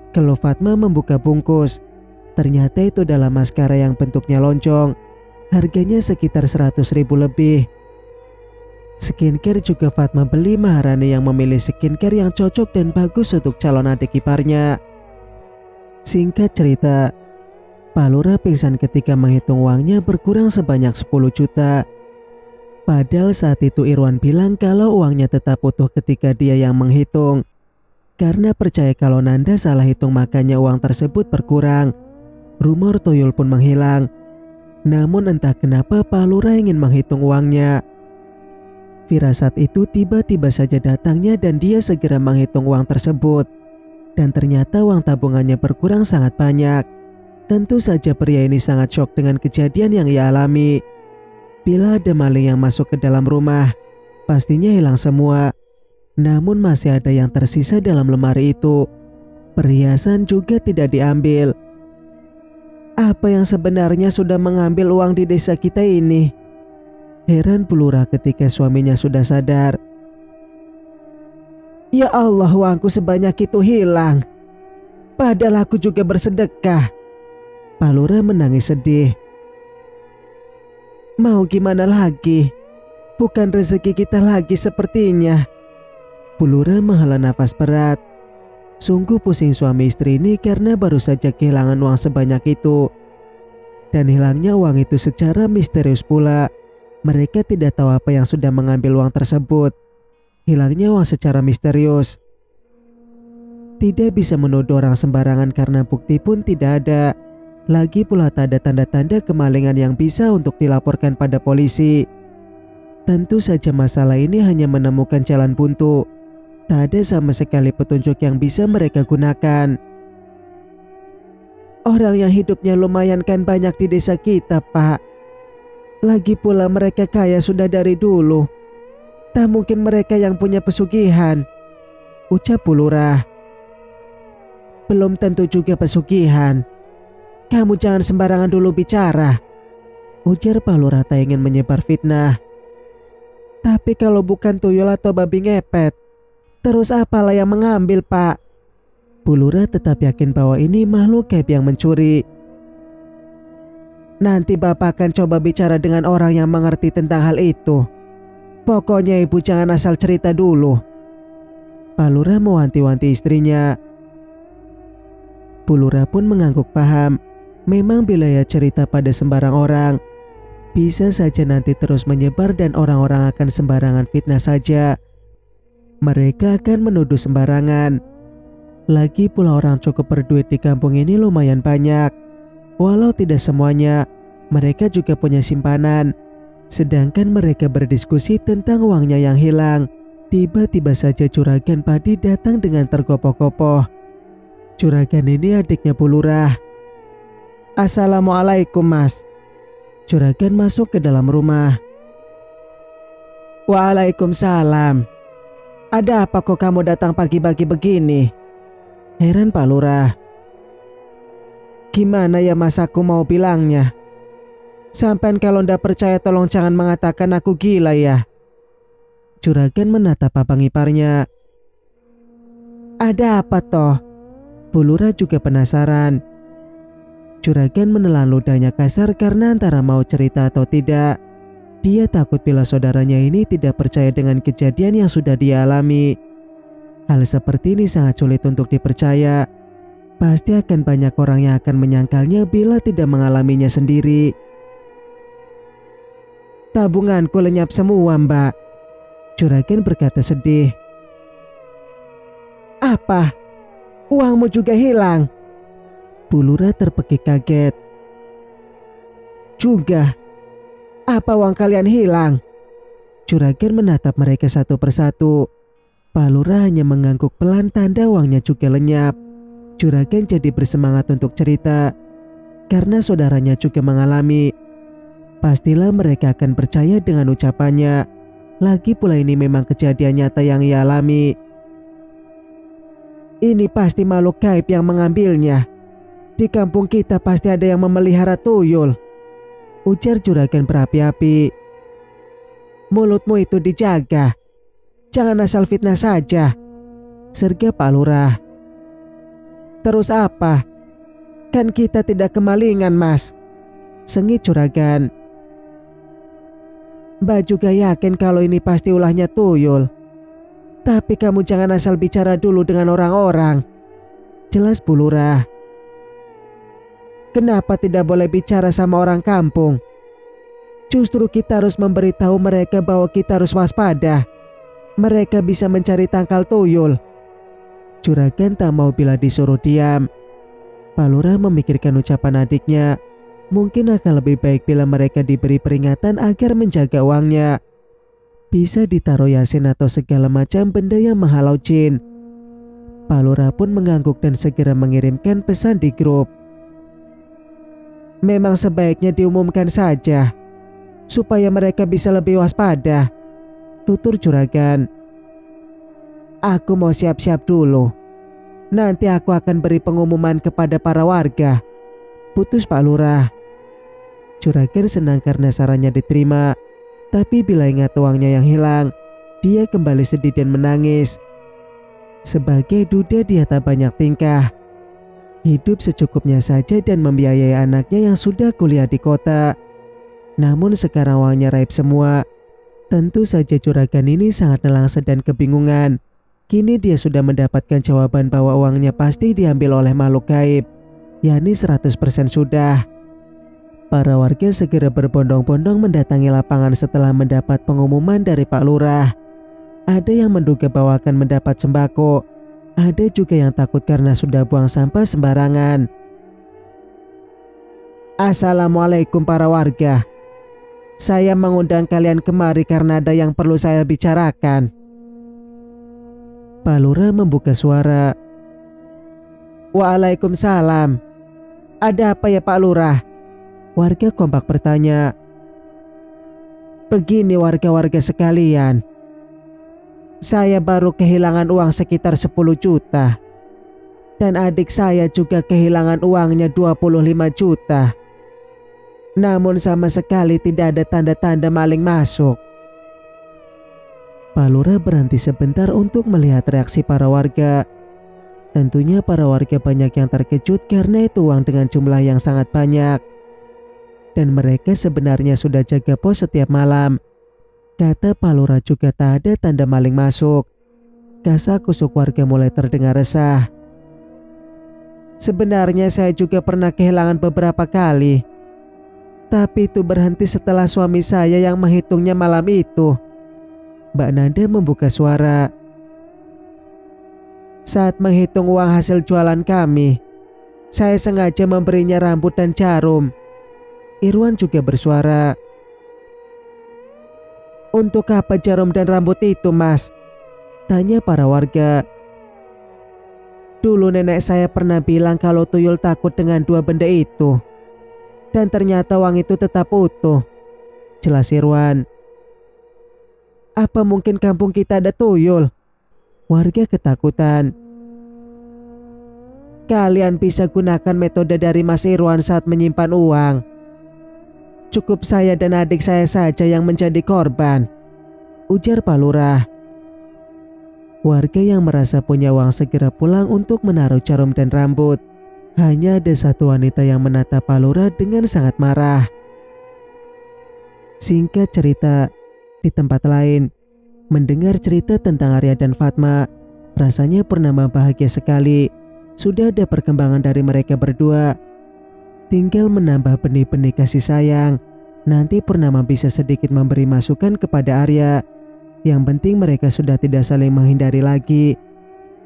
Keluh Fatma membuka bungkus. Ternyata itu adalah maskara yang bentuknya lonjong. Harganya sekitar 100.000 lebih. Skincare juga Fatma beli. Maharani yang memilih skincare yang cocok dan bagus untuk calon adik iparnya. Singkat cerita, Pak Lurah pingsan ketika menghitung uangnya berkurang sebanyak 10 juta. Padahal saat itu Irwan bilang kalau uangnya tetap utuh ketika dia yang menghitung. Karena percaya kalau Nanda salah hitung makanya uang tersebut berkurang. Rumor tuyul pun menghilang. Namun entah kenapa Pak Lurah ingin menghitung uangnya. Firasat itu tiba-tiba saja datangnya dan dia segera menghitung uang tersebut. Dan ternyata uang tabungannya berkurang sangat banyak. Tentu saja pria ini sangat syok dengan kejadian yang ia alami. Bila ada maling yang masuk ke dalam rumah, pastinya hilang semua. Namun masih ada yang tersisa dalam lemari itu. Perhiasan juga tidak diambil. Apa yang sebenarnya sudah mengambil uang di desa kita ini? Heran Bu Lurah ketika suaminya sudah sadar. Ya Allah, uangku sebanyak itu hilang. Padahal aku juga bersedekah. Pak Lurah menangis sedih. Mau gimana lagi? Bukan rezeki kita lagi sepertinya. Bu Lurah menghela nafas berat. Sungguh pusing suami istri ini karena baru saja kehilangan uang sebanyak itu. Dan hilangnya uang itu secara misterius pula. Mereka tidak tahu apa yang sudah mengambil uang tersebut. Hilangnya uang secara misterius. Tidak bisa menuduh orang sembarangan karena bukti pun tidak ada. Lagi pula tak ada tanda-tanda kemalingan yang bisa untuk dilaporkan pada polisi. Tentu saja masalah ini hanya menemukan jalan buntu. Tak ada sama sekali petunjuk yang bisa mereka gunakan. Orang yang hidupnya lumayan kan banyak di desa kita, Pak. Lagi pula mereka kaya sudah dari dulu. Tak mungkin mereka yang punya pesugihan, ucap Bu Lurah. Belum tentu juga pesugihan. Kamu jangan sembarangan dulu bicara, ujar Pak Lurah tak ingin menyebar fitnah. Tapi kalau bukan tuyul atau babi ngepet, terus apalah yang mengambil, Pak? Bu Lurah tetap yakin bahwa ini makhluk gaib yang mencuri. Nanti Bapak akan coba bicara dengan orang yang mengerti tentang hal itu. Pokoknya Ibu jangan asal cerita dulu. Pak Lurah mewanti-wanti istrinya. Bu Lurah pun mengangguk paham. Memang bila ia cerita pada sembarang orang, bisa saja nanti terus menyebar dan orang-orang akan sembarangan fitnah saja. Mereka akan menuduh sembarangan. Lagi pula orang cukup berduit di kampung ini lumayan banyak. Walau tidak semuanya, mereka juga punya simpanan. Sedangkan mereka berdiskusi tentang uangnya yang hilang. Tiba-tiba saja Juragan Padi datang dengan tergopoh-gopoh. Juragan ini adiknya Bu Lurah. Assalamualaikum, Mas. Juragan masuk ke dalam rumah. Waalaikumsalam. Ada apa kok kamu datang pagi-pagi begini? Heran Pak Lurah. Gimana ya Mas, aku mau bilangnya? Sampai kalau ndak percaya tolong jangan mengatakan aku gila ya. Juragan menatap abang iparnya. Ada apa toh? Bu Lurah juga penasaran. Juragan menelan ludahnya kasar karena antara mau cerita atau tidak. Dia takut bila saudaranya ini tidak percaya dengan kejadian yang sudah dia alami. Hal seperti ini sangat sulit untuk dipercaya. Pasti akan banyak orang yang akan menyangkalnya bila tidak mengalaminya sendiri. Tabunganku lenyap semua, Mbak. Juragan berkata sedih. Apa? Uangmu juga hilang? Bu Lurah terpekik kaget. Juga? Apa uang kalian hilang? Juragan menatap mereka satu persatu. Pak Lurah hanya mengangguk pelan tanda uangnya juga lenyap. Juragan jadi bersemangat untuk cerita. Karena saudaranya juga mengalami. Pastilah mereka akan percaya dengan ucapannya. Lagi pula ini memang kejadian nyata yang ia alami. Ini pasti makhluk gaib yang mengambilnya. Di kampung kita pasti ada yang memelihara tuyul, ujar Juragan berapi-api. Mulutmu itu dijaga. Jangan asal fitnah saja, serga Pak Lurah. Terus apa? Kan kita tidak kemalingan, Mas, sengit Juragan. Mbak juga yakin kalau ini pasti ulahnya tuyul. Tapi kamu jangan asal bicara dulu dengan orang-orang, jelas Bu Lurah. Kenapa tidak boleh bicara sama orang kampung? Justru kita harus memberitahu mereka bahwa kita harus waspada. Mereka bisa mencari tangkal tuyul. Juragan tak mau bila disuruh diam. Pak Lurah memikirkan ucapan adiknya. Mungkin akan lebih baik bila mereka diberi peringatan agar menjaga uangnya. Bisa ditaruh yasin atau segala macam benda yang menghalau jin. Pak Lurah pun mengangguk dan segera mengirimkan pesan di grup. Memang sebaiknya diumumkan saja, supaya mereka bisa lebih waspada, tutur Juragan. Aku mau siap-siap dulu. Nanti aku akan beri pengumuman kepada para warga, putus Pak Lurah. Juragan senang karena sarannya diterima. Tapi bila ingat uangnya yang hilang, dia kembali sedih dan menangis. Sebagai duda dia tak banyak tingkah. Hidup secukupnya saja dan membiayai anaknya yang sudah kuliah di kota. Namun sekarang uangnya raib semua. Tentu saja Juragan ini sangat nelangsa dan kebingungan. Kini dia sudah mendapatkan jawaban bahwa uangnya pasti diambil oleh makhluk gaib, yakni 100% sudah. Para warga segera berbondong-bondong mendatangi lapangan setelah mendapat pengumuman dari Pak Lurah. Ada yang menduga bahwa akan mendapat sembako. Ada juga yang takut karena sudah buang sampah sembarangan. Assalamualaikum para warga. Saya mengundang kalian kemari karena ada yang perlu saya bicarakan. Pak Lurah membuka suara. Waalaikumsalam. Ada apa ya Pak Lurah? Warga kompak bertanya. Begini warga-warga sekalian. Saya baru kehilangan uang sekitar 10 juta. Dan adik saya juga kehilangan uangnya 25 juta. Namun sama sekali tidak ada tanda-tanda maling masuk. Pak Lurah berhenti sebentar untuk melihat reaksi para warga. Tentunya para warga banyak yang terkejut karena itu uang dengan jumlah yang sangat banyak. Dan mereka sebenarnya sudah jaga pos setiap malam. Kata Pak Lurah juga tak ada tanda maling masuk. Kasak-kusuk warga mulai terdengar resah. Sebenarnya saya juga pernah kehilangan beberapa kali. Tapi itu berhenti setelah suami saya yang menghitungnya malam itu. Mbak Nanda membuka suara. Saat menghitung uang hasil jualan kami, saya sengaja memberinya rambut dan jarum. Irwan juga bersuara. Untuk apa jarum dan rambut itu, Mas? Tanya para warga. Dulu nenek saya pernah bilang kalau tuyul takut dengan dua benda itu. Dan ternyata uang itu tetap utuh. Jelas Irwan. Apa mungkin kampung kita ada tuyul? Warga ketakutan. Kalian bisa gunakan metode dari Mas Irwan saat menyimpan uang. Cukup saya dan adik saya saja yang menjadi korban, ujar Pak Lurah. Warga yang merasa punya uang segera pulang untuk menaruh jarum dan rambut. Hanya ada satu wanita yang menatap Pak Lurah dengan sangat marah. Singkat cerita, di tempat lain, mendengar cerita tentang Arya dan Fatma, rasanya Purnama bahagia sekali. Sudah ada perkembangan dari mereka berdua. Tinggal menambah benih-benih kasih sayang. Nanti Purnama bisa sedikit memberi masukan kepada Arya. Yang penting mereka sudah tidak saling menghindari lagi.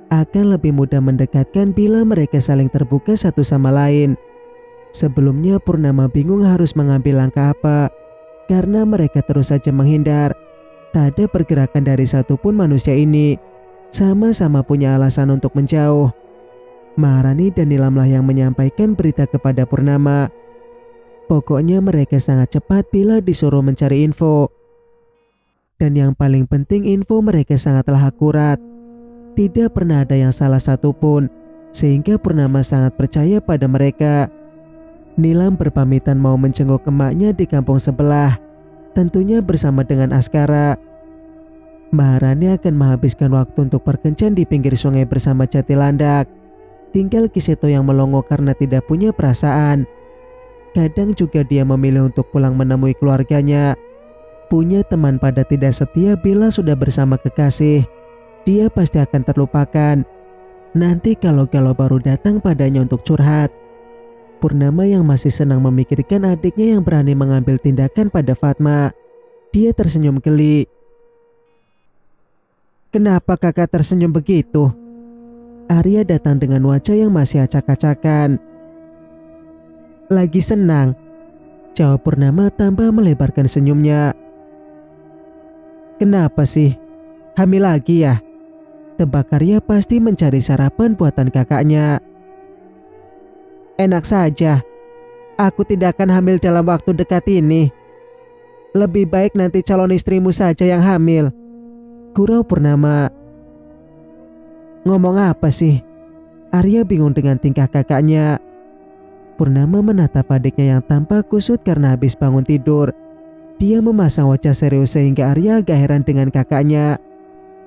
Akan lebih mudah mendekatkan bila mereka saling terbuka satu sama lain. Sebelumnya Purnama bingung harus mengambil langkah apa. Karena mereka terus saja menghindar. Tak ada pergerakan dari satupun manusia ini. Sama-sama punya alasan untuk menjauh. Maharani dan Nilamlah yang menyampaikan berita kepada Purnama. Pokoknya mereka sangat cepat bila disuruh mencari info. Dan yang paling penting info mereka sangatlah akurat. Tidak pernah ada yang salah satupun. Sehingga Purnama sangat percaya pada mereka. Nilam berpamitan mau menjenguk emaknya di kampung sebelah. Tentunya bersama dengan Askara. Maharani akan menghabiskan waktu untuk berkencan di pinggir sungai bersama Jatilandak. Tinggal Kiseto yang melongo karena tidak punya perasaan. Kadang juga dia memilih untuk pulang menemui keluarganya. Punya teman pada tidak setia bila sudah bersama kekasih. Dia pasti akan terlupakan. Nanti kalau baru datang padanya untuk curhat. Purnama yang masih senang memikirkan adiknya yang berani mengambil tindakan pada Fatma. Dia tersenyum geli. Kenapa kakak tersenyum begitu? Arya datang dengan wajah yang masih acak-acakan. Lagi senang, jawab Purnama tambah melebarkan senyumnya. Kenapa sih? Hamil lagi ya? Tebak Arya pasti mencari sarapan buatan kakaknya. Enak saja, aku tidak akan hamil dalam waktu dekat ini. Lebih baik nanti calon istrimu saja yang hamil, gurau Purnama. Ngomong apa sih? Arya bingung dengan tingkah kakaknya. Purnama menatap adiknya yang tampak kusut karena habis bangun tidur. Dia memasang wajah serius sehingga Arya agak heran dengan kakaknya.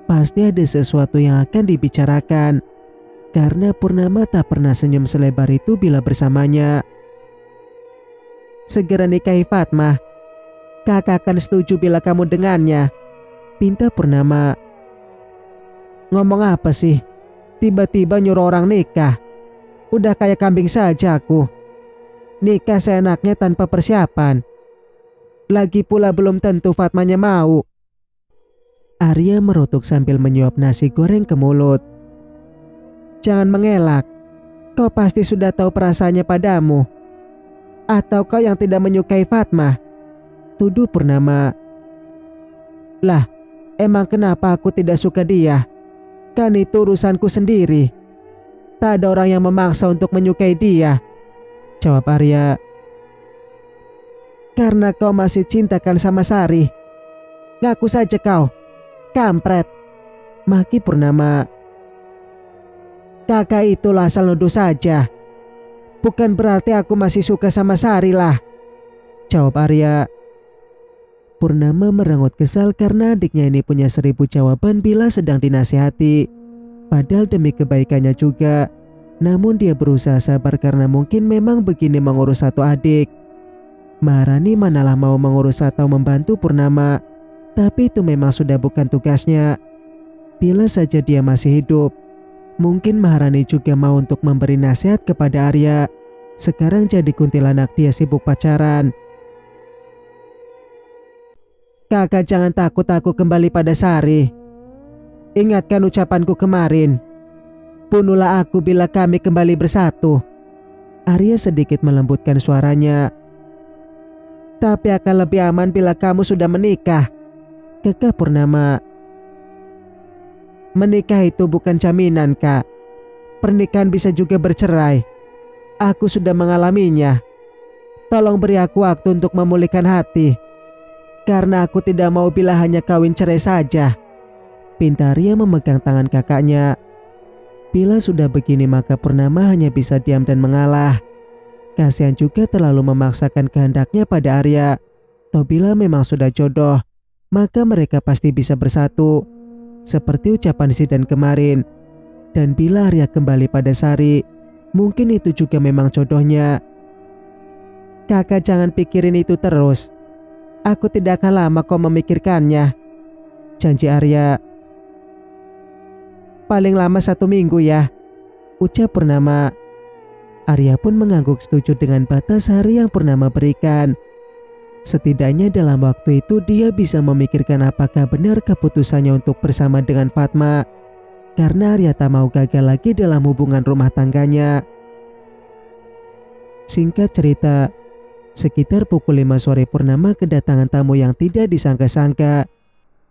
Pasti ada sesuatu yang akan dibicarakan. Karena Purnama tak pernah senyum selebar itu bila bersamanya. Segera nikahi Fatma. Kakak akan setuju bila kamu dengannya, pinta Purnama. Ngomong apa sih? Tiba-tiba nyuruh orang nikah. Udah kayak kambing saja aku. Nikah seenaknya tanpa persiapan. Lagi pula belum tentu Fatmanya mau. Arya merotok sambil menyuap nasi goreng ke mulut. Jangan mengelak. Kau pasti sudah tahu perasaannya padamu. Atau kau yang tidak menyukai Fatma? Tuduh Purnama. Lah, emang kenapa aku tidak suka dia? Kan itu urusanku sendiri. Tak ada orang yang memaksa untuk menyukai dia. jawab Arya. Karena kau masih cintakan sama Sari. Ngaku saja kau, kampret, maki Purnama. Kakak itulah asal nuduh saja. Bukan berarti aku masih suka sama Sari lah, jawab Arya. Purnama merengut kesal karena adiknya ini punya 1000 jawaban bila sedang dinasihati. Padahal demi kebaikannya juga. Namun dia berusaha sabar karena mungkin memang begini mengurus satu adik. Maharani manalah mau mengurus atau membantu Purnama. Tapi itu memang sudah bukan tugasnya. Bila saja dia masih hidup, mungkin Maharani juga mau untuk memberi nasihat kepada Arya. Sekarang jadi kuntilanak dia sibuk pacaran. Kakak jangan takut aku kembali pada Sari. Ingatkan ucapanku kemarin. Bunuhlah aku bila kami kembali bersatu. Arya sedikit melembutkan suaranya. Tapi akan lebih aman bila kamu sudah menikah, kekeh Purnama. Menikah itu bukan jaminan, Kak. Pernikahan bisa juga bercerai. Aku sudah mengalaminya. Tolong beri aku waktu untuk memulihkan hati. Karena aku tidak mau bila hanya kawin cerai saja. Pinta Arya memegang tangan kakaknya. Bila sudah begini maka Purnama hanya bisa diam dan mengalah. Kasihan juga terlalu memaksakan kehendaknya pada Arya. Toh bila memang sudah jodoh, maka mereka pasti bisa bersatu. Seperti ucapan Zidan kemarin. Dan bila Arya kembali pada Sari, mungkin itu juga memang jodohnya. Kakak jangan pikirin itu terus. Aku tidak akan lama kau memikirkannya, janji Arya. Paling lama 1 minggu ya, ucap Purnama. Arya pun mengangguk setuju dengan batas hari yang Purnama berikan. Setidaknya dalam waktu itu dia bisa memikirkan apakah benar keputusannya untuk bersama dengan Fatma. Karena Arya tak mau gagal lagi dalam hubungan rumah tangganya. Singkat cerita, sekitar pukul 5 sore Purnama kedatangan tamu yang tidak disangka-sangka.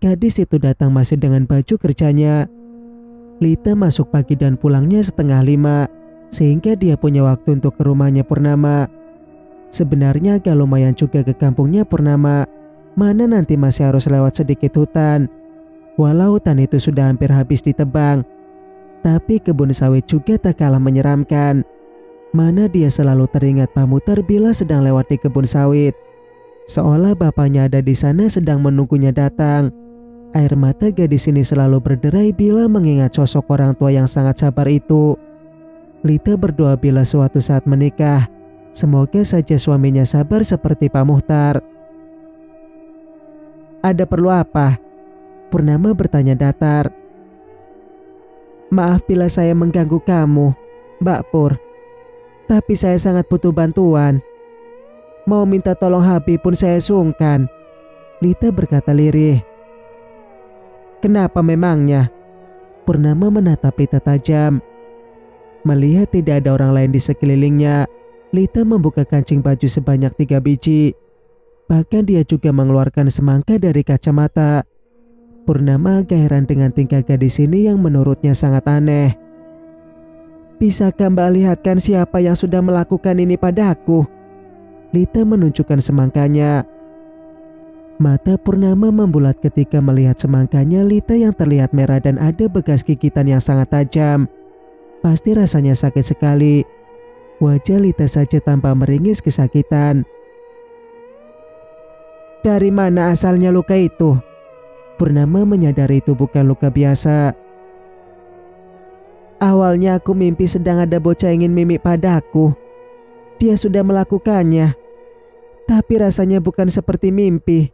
Gadis itu datang masih dengan baju kerjanya. Lita masuk pagi dan pulangnya 4:30, sehingga dia punya waktu untuk ke rumahnya Purnama. Sebenarnya agak lumayan juga ke kampungnya Purnama, mana nanti masih harus lewat sedikit hutan. Walau hutan itu sudah hampir habis ditebang, tapi kebun sawit juga tak kalah menyeramkan. Mana dia selalu teringat Pamutar bila sedang lewat di kebun sawit. Seolah bapaknya ada di sana sedang menunggunya datang. Air mata gadis ini selalu berderai bila mengingat sosok orang tua yang sangat sabar itu. Lita berdoa bila suatu saat menikah, semoga saja suaminya sabar seperti Pak Muhtar. Ada perlu apa? Purnama bertanya datar. Maaf bila saya mengganggu kamu, Mbak Pur. Tapi saya sangat butuh bantuan. Mau minta tolong Habib pun saya sungkan. Lita berkata lirih. Kenapa memangnya? Purnama menatap Lita tajam. Melihat tidak ada orang lain di sekelilingnya, Lita membuka kancing baju sebanyak 3 biji. Bahkan dia juga mengeluarkan semangka dari kacamata. Purnama agak heran dengan tingkah gadis ini yang menurutnya sangat aneh. Bisakah Mbak lihatkan siapa yang sudah melakukan ini padaku? Lita menunjukkan semangkanya. Mata Purnama membulat ketika melihat semangkanya Lita yang terlihat merah dan ada bekas gigitan yang sangat tajam. Pasti rasanya sakit sekali. Wajah Lita saja tampak meringis kesakitan. Dari mana asalnya luka itu? Purnama menyadari itu bukan luka biasa. Awalnya aku mimpi sedang ada bocah ingin mimik padaku. Dia sudah melakukannya. Tapi rasanya bukan seperti mimpi.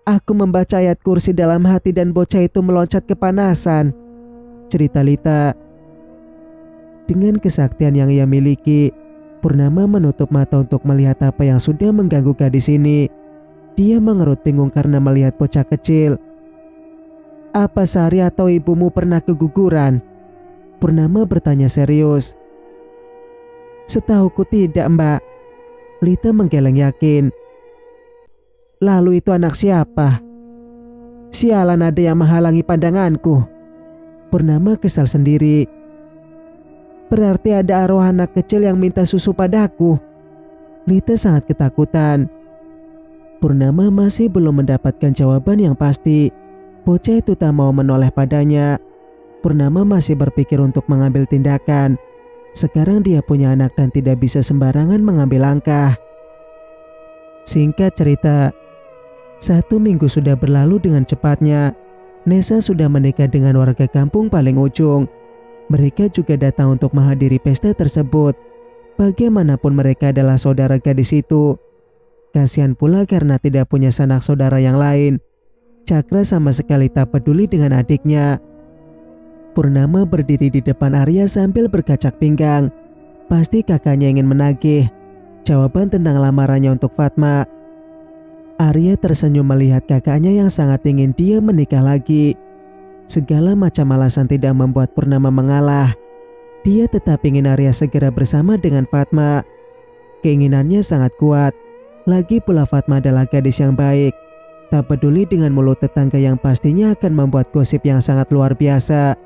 Aku membaca ayat kursi dalam hati dan bocah itu meloncat kepanasan, cerita Lita. Dengan kesaktian yang ia miliki, Purnama menutup mata untuk melihat apa yang sudah mengganggu gadis ini. Dia mengerut bingung karena melihat bocah kecil. Apa Sari atau ibumu pernah keguguran? Purnama bertanya serius. Setahuku tidak, Mbak. Lita menggeleng yakin. Lalu itu anak siapa? Sialan ada yang menghalangi pandanganku. Purnama kesal sendiri. Berarti ada arwah anak kecil yang minta susu padaku. Lita sangat ketakutan. Purnama masih belum mendapatkan jawaban yang pasti. Bocah itu tak mau menoleh padanya. Purnama masih berpikir untuk mengambil tindakan. Sekarang dia punya anak dan tidak bisa sembarangan mengambil langkah. Singkat cerita, 1 minggu sudah berlalu dengan cepatnya. Nessa sudah menikah dengan warga kampung paling ujung. Mereka juga datang untuk menghadiri pesta tersebut. Bagaimanapun mereka adalah saudara gadis itu. Kasihan pula karena tidak punya sanak saudara yang lain. Cakra sama sekali tak peduli dengan adiknya. Purnama berdiri di depan Arya sambil berkacak pinggang. Pasti kakaknya ingin menagih jawaban tentang lamarannya untuk Fatma. Arya tersenyum melihat kakaknya yang sangat ingin dia menikah lagi. Segala macam alasan tidak membuat Purnama mengalah. Dia tetap ingin Arya segera bersama dengan Fatma. Keinginannya sangat kuat. Lagi pula Fatma adalah gadis yang baik. Tak peduli dengan mulut tetangga yang pastinya akan membuat gosip yang sangat luar biasa.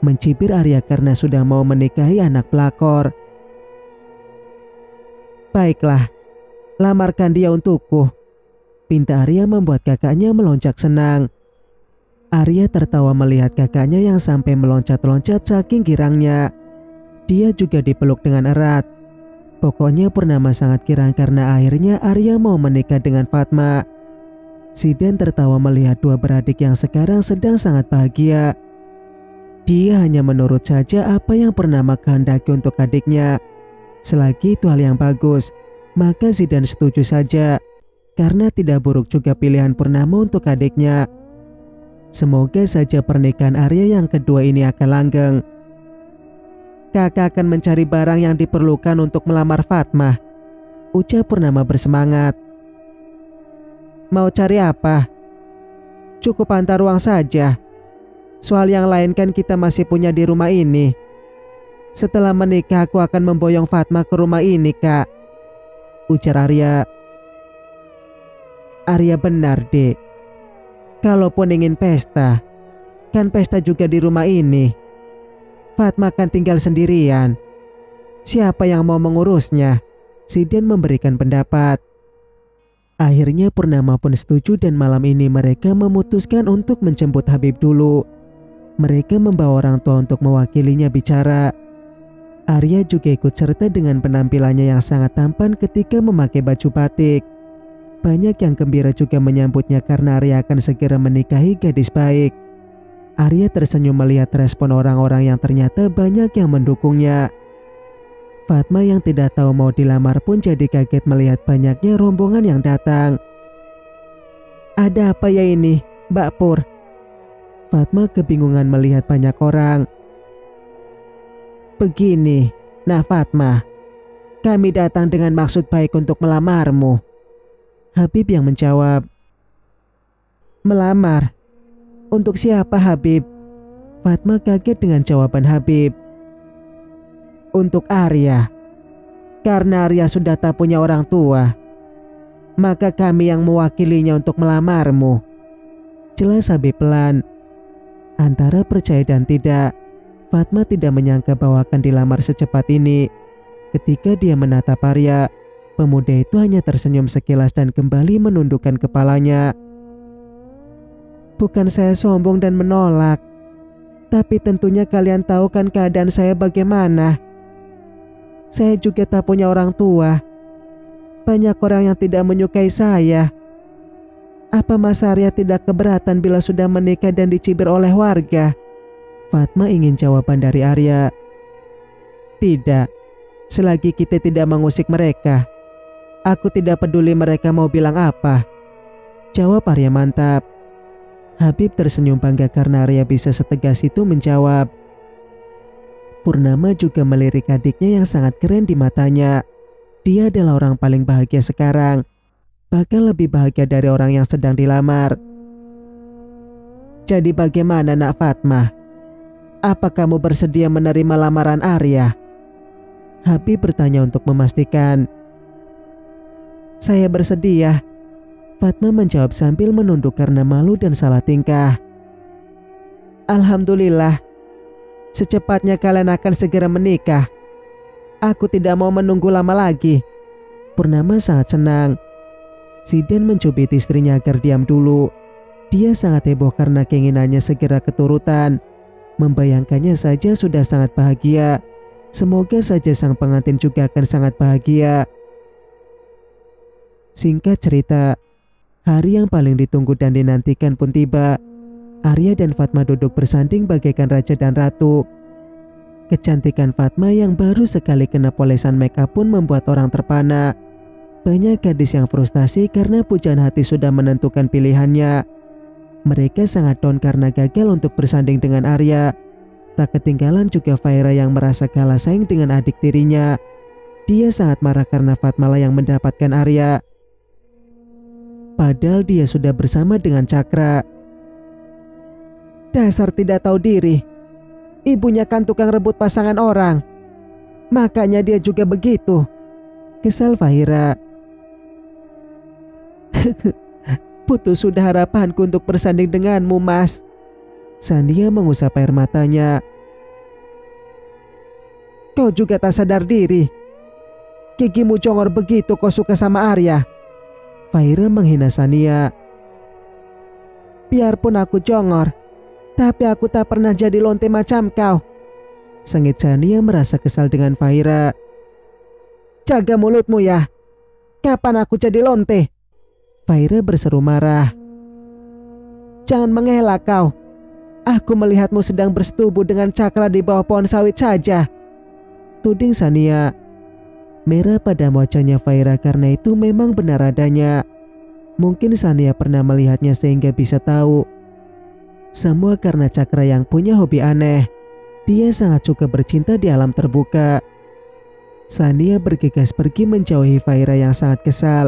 Mencibir Arya karena sudah mau menikahi anak pelakor. Baiklah, lamarkan dia untukku. Pinta Arya membuat kakaknya melonjak senang. Arya tertawa melihat kakaknya yang sampai meloncat-loncat saking girangnya. Dia juga dipeluk dengan erat. Pokoknya Purnama sangat girang karena akhirnya Arya mau menikah dengan Fatma. Zidan tertawa melihat dua beradik yang sekarang sedang sangat bahagia. Dia hanya menurut saja apa yang Purnama kehendaki untuk adiknya. Selagi itu hal yang bagus, maka Zidan setuju saja. Karena tidak buruk juga pilihan Purnama untuk adiknya. Semoga saja pernikahan Arya yang kedua ini akan langgeng. Kakak akan mencari barang yang diperlukan untuk melamar Fatma, ucap Purnama bersemangat. Mau cari apa? Cukup antar ruang saja. Soal yang lain kan kita masih punya di rumah ini. Setelah menikah aku akan memboyong Fatma ke rumah ini, Kak, ujar Arya. Arya benar, Dek. Kalaupun ingin pesta, kan pesta juga di rumah ini. Fatma kan tinggal sendirian. Siapa yang mau mengurusnya? Zidan memberikan pendapat. Akhirnya Purnama pun setuju dan malam ini mereka memutuskan untuk menjemput Habib dulu. Mereka membawa orang tua untuk mewakilinya bicara. Arya juga ikut serta dengan penampilannya yang sangat tampan ketika memakai baju batik. Banyak yang gembira juga menyambutnya karena Arya akan segera menikahi gadis baik. Arya tersenyum melihat respon orang-orang yang ternyata banyak yang mendukungnya. Fatma yang tidak tahu mau dilamar pun jadi kaget melihat banyaknya rombongan yang datang. Ada apa ya ini, Mbak Pur? Fatma kebingungan melihat banyak orang. Begini, nah Fatma, kami datang dengan maksud baik untuk melamarmu. Habib yang menjawab. Melamar? Untuk siapa, Habib? Fatma kaget dengan jawaban Habib. Untuk Arya. Karena Arya sudah tak punya orang tua, maka kami yang mewakilinya untuk melamarmu, jelas Habib pelan. Antara percaya dan tidak, Fatma tidak menyangka bahwa akan dilamar secepat ini. Ketika dia menatap Arya, pemuda itu hanya tersenyum sekilas dan kembali menundukkan kepalanya. Bukan saya sombong dan menolak, tapi tentunya kalian tahu kan keadaan saya bagaimana. Saya juga tak punya orang tua. Banyak orang yang tidak menyukai saya. Apa Mas Arya tidak keberatan bila sudah menikah dan dicibir oleh warga? Fatma ingin jawaban dari Arya. Tidak, selagi kita tidak mengusik mereka. Aku tidak peduli mereka mau bilang apa, jawab Arya mantap. Habib tersenyum bangga karena Arya bisa setegas itu menjawab. Purnama juga melirik adiknya yang sangat keren di matanya. Dia adalah orang paling bahagia sekarang, bahkan lebih bahagia dari orang yang sedang dilamar. Jadi bagaimana nak Fatma? Apa kamu bersedia menerima lamaran Arya? Habib bertanya untuk memastikan. Saya bersedia, Fatma menjawab sambil menunduk karena malu dan salah tingkah. Alhamdulillah, secepatnya kalian akan segera menikah. Aku tidak mau menunggu lama lagi." Purnama sangat senang. Zidan mencubit istrinya agar diam dulu. Dia sangat heboh karena keinginannya segera keturutan. Membayangkannya saja sudah sangat bahagia. Semoga saja sang pengantin juga akan sangat bahagia. Singkat cerita, hari yang paling ditunggu dan dinantikan pun tiba. Arya dan Fatma duduk bersanding bagaikan raja dan ratu. Kecantikan Fatma yang baru sekali kena polesan makeup pun membuat orang terpana. Banyak gadis yang frustasi karena pujaan hati sudah menentukan pilihannya. Mereka sangat down karena gagal untuk bersanding dengan Arya. Tak ketinggalan juga Fahira yang merasa kalah saing dengan adik tirinya. Dia sangat marah karena Fatma lah yang mendapatkan Arya. Padahal dia sudah bersama dengan Cakra. "Dasar tidak tahu diri. Ibunya kan tukang rebut pasangan orang. Makanya dia juga begitu," kesal Fahira. "Putus sudah harapanku untuk bersanding denganmu, Mas." Sania mengusap air matanya. "Kau juga tak sadar diri. Gigimu congor begitu kau suka sama Arya." Fahira menghina Sania. "Biarpun aku congor, tapi aku tak pernah jadi lonte macam kau," sengit Sania merasa kesal dengan Fahira. "Jaga mulutmu ya. Kapan aku jadi lonte?" Fahira berseru marah. "Jangan mengelak kau. Aku melihatmu sedang bersetubuh dengan Cakra di bawah pohon sawit saja," tuding Sania. Merah pada wajahnya Fahira karena itu memang benar adanya. Mungkin Sania pernah melihatnya sehingga bisa tahu. Semua karena Cakra yang punya hobi aneh. Dia sangat suka bercinta di alam terbuka. Sania bergegas pergi menjauhi Fahira yang sangat kesal.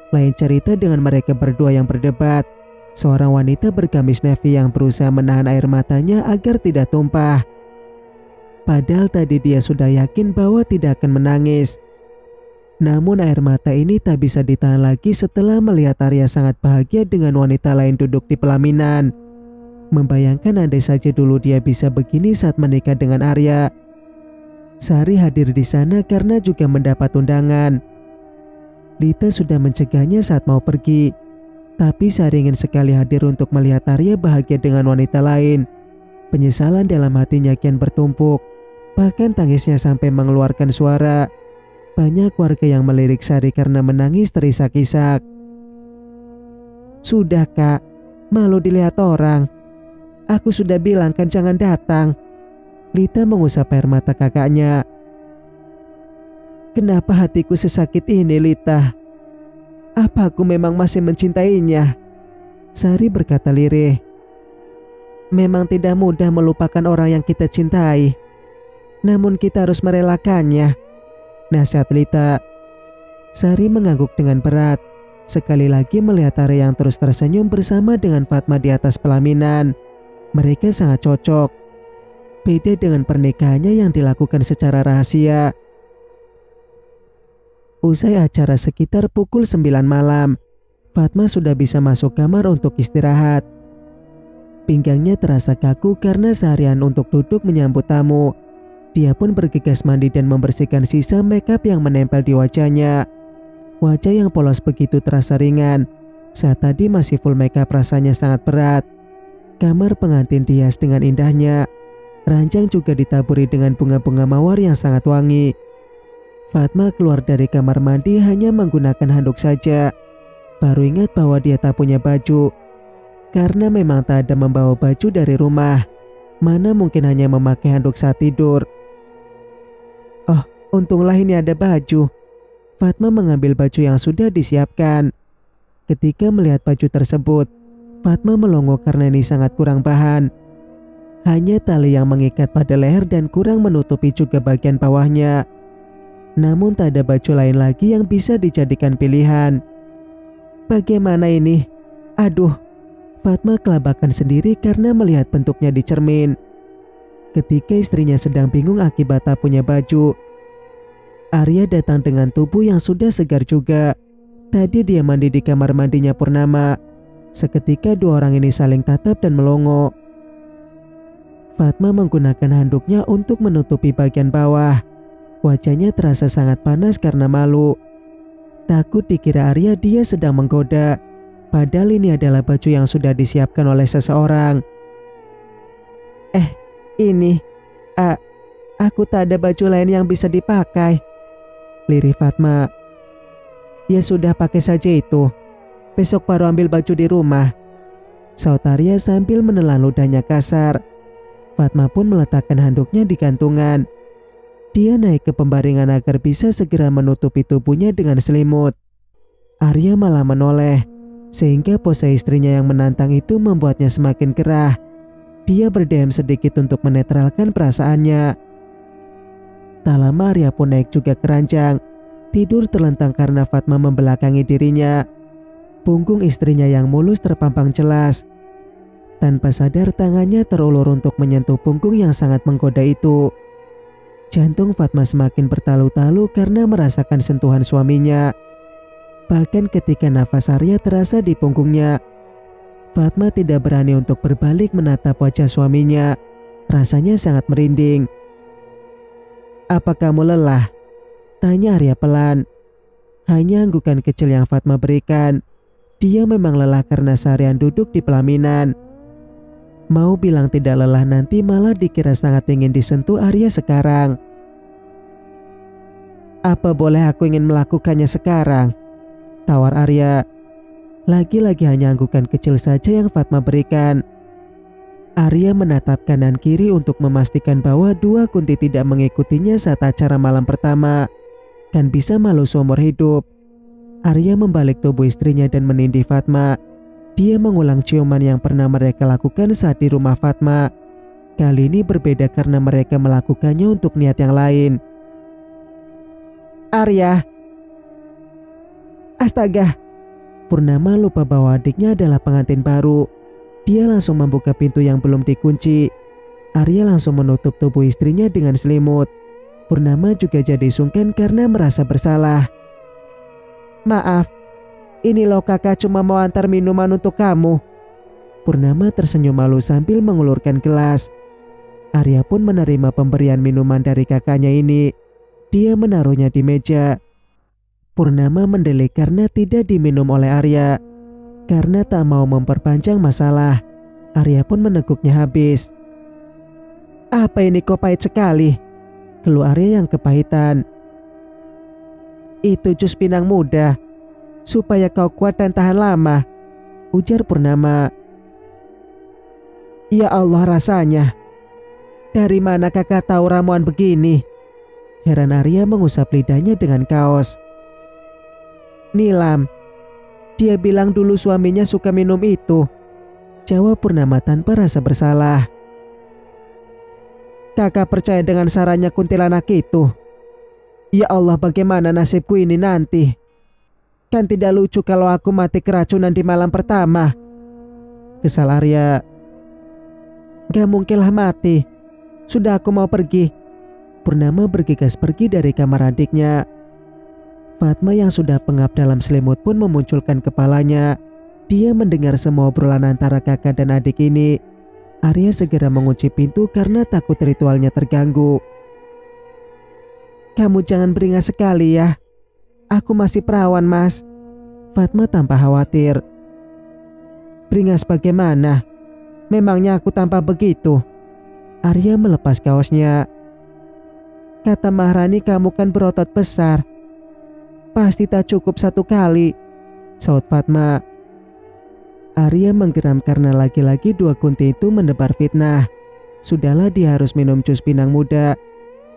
Lain cerita dengan mereka berdua yang berdebat. Seorang wanita bergamis navy yang berusaha menahan air matanya agar tidak tumpah. Padahal tadi dia sudah yakin bahwa tidak akan menangis. Namun air mata ini tak bisa ditahan lagi setelah melihat Arya sangat bahagia dengan wanita lain duduk di pelaminan. Membayangkan andai saja dulu dia bisa begini saat menikah dengan Arya. Sari hadir di sana karena juga mendapat undangan. Lita sudah mencegahnya saat mau pergi. Tapi Sari ingin sekali hadir untuk melihat Arya bahagia dengan wanita lain. Penyesalan dalam hatinya kian bertumpuk. Bahkan tangisnya sampai mengeluarkan suara. Banyak warga yang melirik Sari karena menangis terisak-isak. "Sudah kak, malu dilihat orang. Aku sudah bilang kan jangan datang." Lita mengusap air mata kakaknya. "Kenapa hatiku sesakit ini, Lita? Apa aku memang masih mencintainya?" Sari berkata lirih. "Memang tidak mudah melupakan orang yang kita cintai. Namun kita harus merelakannya," nasihat Lita. Sari mengangguk dengan berat. Sekali lagi melihat Arya yang terus tersenyum bersama dengan Fatma di atas pelaminan. Mereka sangat cocok. Beda dengan pernikahannya yang dilakukan secara rahasia. Usai acara sekitar pukul 9 malam, Fatma sudah bisa masuk kamar untuk istirahat. Pinggangnya terasa kaku karena seharian untuk duduk menyambut tamu. Dia pun bergegas mandi dan membersihkan sisa makeup yang menempel di wajahnya. Wajah yang polos begitu terasa ringan. Saat tadi masih full makeup rasanya sangat berat. Kamar pengantin dihias dengan indahnya. Ranjang juga ditaburi dengan bunga-bunga mawar yang sangat wangi. Fatma keluar dari kamar mandi hanya menggunakan handuk saja. Baru ingat bahwa dia tak punya baju. Karena memang tak ada membawa baju dari rumah. Mana mungkin hanya memakai handuk saat tidur. "Oh, untunglah ini ada baju." Fatma mengambil baju yang sudah disiapkan. Ketika melihat baju tersebut, Fatma melongo karena ini sangat kurang bahan. Hanya tali yang mengikat pada leher dan kurang menutupi juga bagian bawahnya. Namun tak ada baju lain lagi yang bisa dijadikan pilihan. Bagaimana ini? Aduh, Fatma kelabakan sendiri karena melihat bentuknya di cermin. Ketika istrinya sedang bingung akibat tak punya baju, Arya datang dengan tubuh yang sudah segar juga. Tadi dia mandi di kamar mandinya Purnama. Seketika dua orang ini saling tatap dan melongo. Fatma menggunakan handuknya untuk menutupi bagian bawah. Wajahnya terasa sangat panas karena malu. Takut dikira Arya dia sedang menggoda, padahal ini adalah baju yang sudah disiapkan oleh seseorang. Ini, aku tak ada baju lain yang bisa dipakai, lirih Fatma. Ya sudah, pakai saja itu. Besok baru ambil baju di rumah, saut Arya sambil menelan ludahnya kasar. Fatma pun meletakkan handuknya di gantungan. Dia naik ke pembaringan agar bisa segera menutupi tubuhnya dengan selimut. Arya malah menoleh, sehingga pose istrinya yang menantang itu membuatnya semakin gerah. Dia berdiam sedikit untuk menetralkan perasaannya. Tak lama Arya pun naik juga ke ranjang. Tidur terlentang karena Fatma membelakangi dirinya. Punggung istrinya yang mulus terpampang jelas. Tanpa sadar tangannya terulur untuk menyentuh punggung yang sangat menggoda itu. Jantung Fatma semakin bertalu-talu karena merasakan sentuhan suaminya. Bahkan ketika nafas Arya terasa di punggungnya, Fatma tidak berani untuk berbalik menatap wajah suaminya. Rasanya sangat merinding. "Apa kamu lelah?" tanya Arya pelan. Hanya anggukan kecil yang Fatma berikan. Dia memang lelah karena seharian duduk di pelaminan. Mau bilang tidak lelah nanti malah dikira sangat ingin disentuh Arya sekarang. "Apa boleh aku ingin melakukannya sekarang?" tawar Arya. Lagi-lagi hanya anggukan kecil saja yang Fatma berikan. Arya menatap kanan kiri untuk memastikan bahwa dua kunti tidak mengikutinya saat acara malam pertama. Kan bisa malu seumur hidup. Arya membalik tubuh istrinya dan menindih Fatma. Dia mengulang ciuman yang pernah mereka lakukan saat di rumah Fatma. Kali ini berbeda karena mereka melakukannya untuk niat yang lain. "Arya!" Astaga! Purnama lupa bahwa adiknya adalah pengantin baru. Dia langsung membuka pintu yang belum dikunci. Arya langsung menutup tubuh istrinya dengan selimut. Purnama juga jadi sungkan karena merasa bersalah. "Maaf, ini loh kakak cuma mau antar minuman untuk kamu." Purnama tersenyum malu sambil mengulurkan gelas. Arya pun menerima pemberian minuman dari kakaknya ini. Dia menaruhnya di meja. Purnama mendelik karena tidak diminum oleh Arya. Karena tak mau memperpanjang masalah, Arya pun meneguknya habis. "Apa ini kok pahit sekali?" keluh Arya yang kepahitan. "Itu jus pinang muda, supaya kau kuat dan tahan lama," ujar Purnama. "Ya Allah, rasanya. Dari mana kakak tahu ramuan begini?" Heran Arya mengusap lidahnya dengan kaos. "Nilam, dia bilang dulu suaminya suka minum itu," jawab Purnama tanpa rasa bersalah. "Kakak percaya dengan sarannya kuntilanak itu? Ya Allah, bagaimana nasibku ini nanti? Kan tidak lucu kalau aku mati keracunan di malam pertama," kesal Arya. "Gak mungkinlah mati. Sudah, aku mau pergi." Purnama bergegas pergi dari kamar adiknya. Fatma yang sudah pengap dalam selimut pun memunculkan kepalanya. Dia mendengar semua obrolan antara kakak dan adik ini. Arya segera mengunci pintu karena takut ritualnya terganggu. "Kamu jangan beringas sekali ya. Aku masih perawan, Mas," Fatma tanpa khawatir. "Beringas bagaimana? Memangnya aku tampak begitu?" Arya melepas kaosnya. "Kata Maharani kamu kan berotot besar. Pasti tak cukup satu kali," saut Fatma. Arya menggeram karena lagi-lagi dua kunti itu menebar fitnah. Sudahlah dia harus minum jus pinang muda.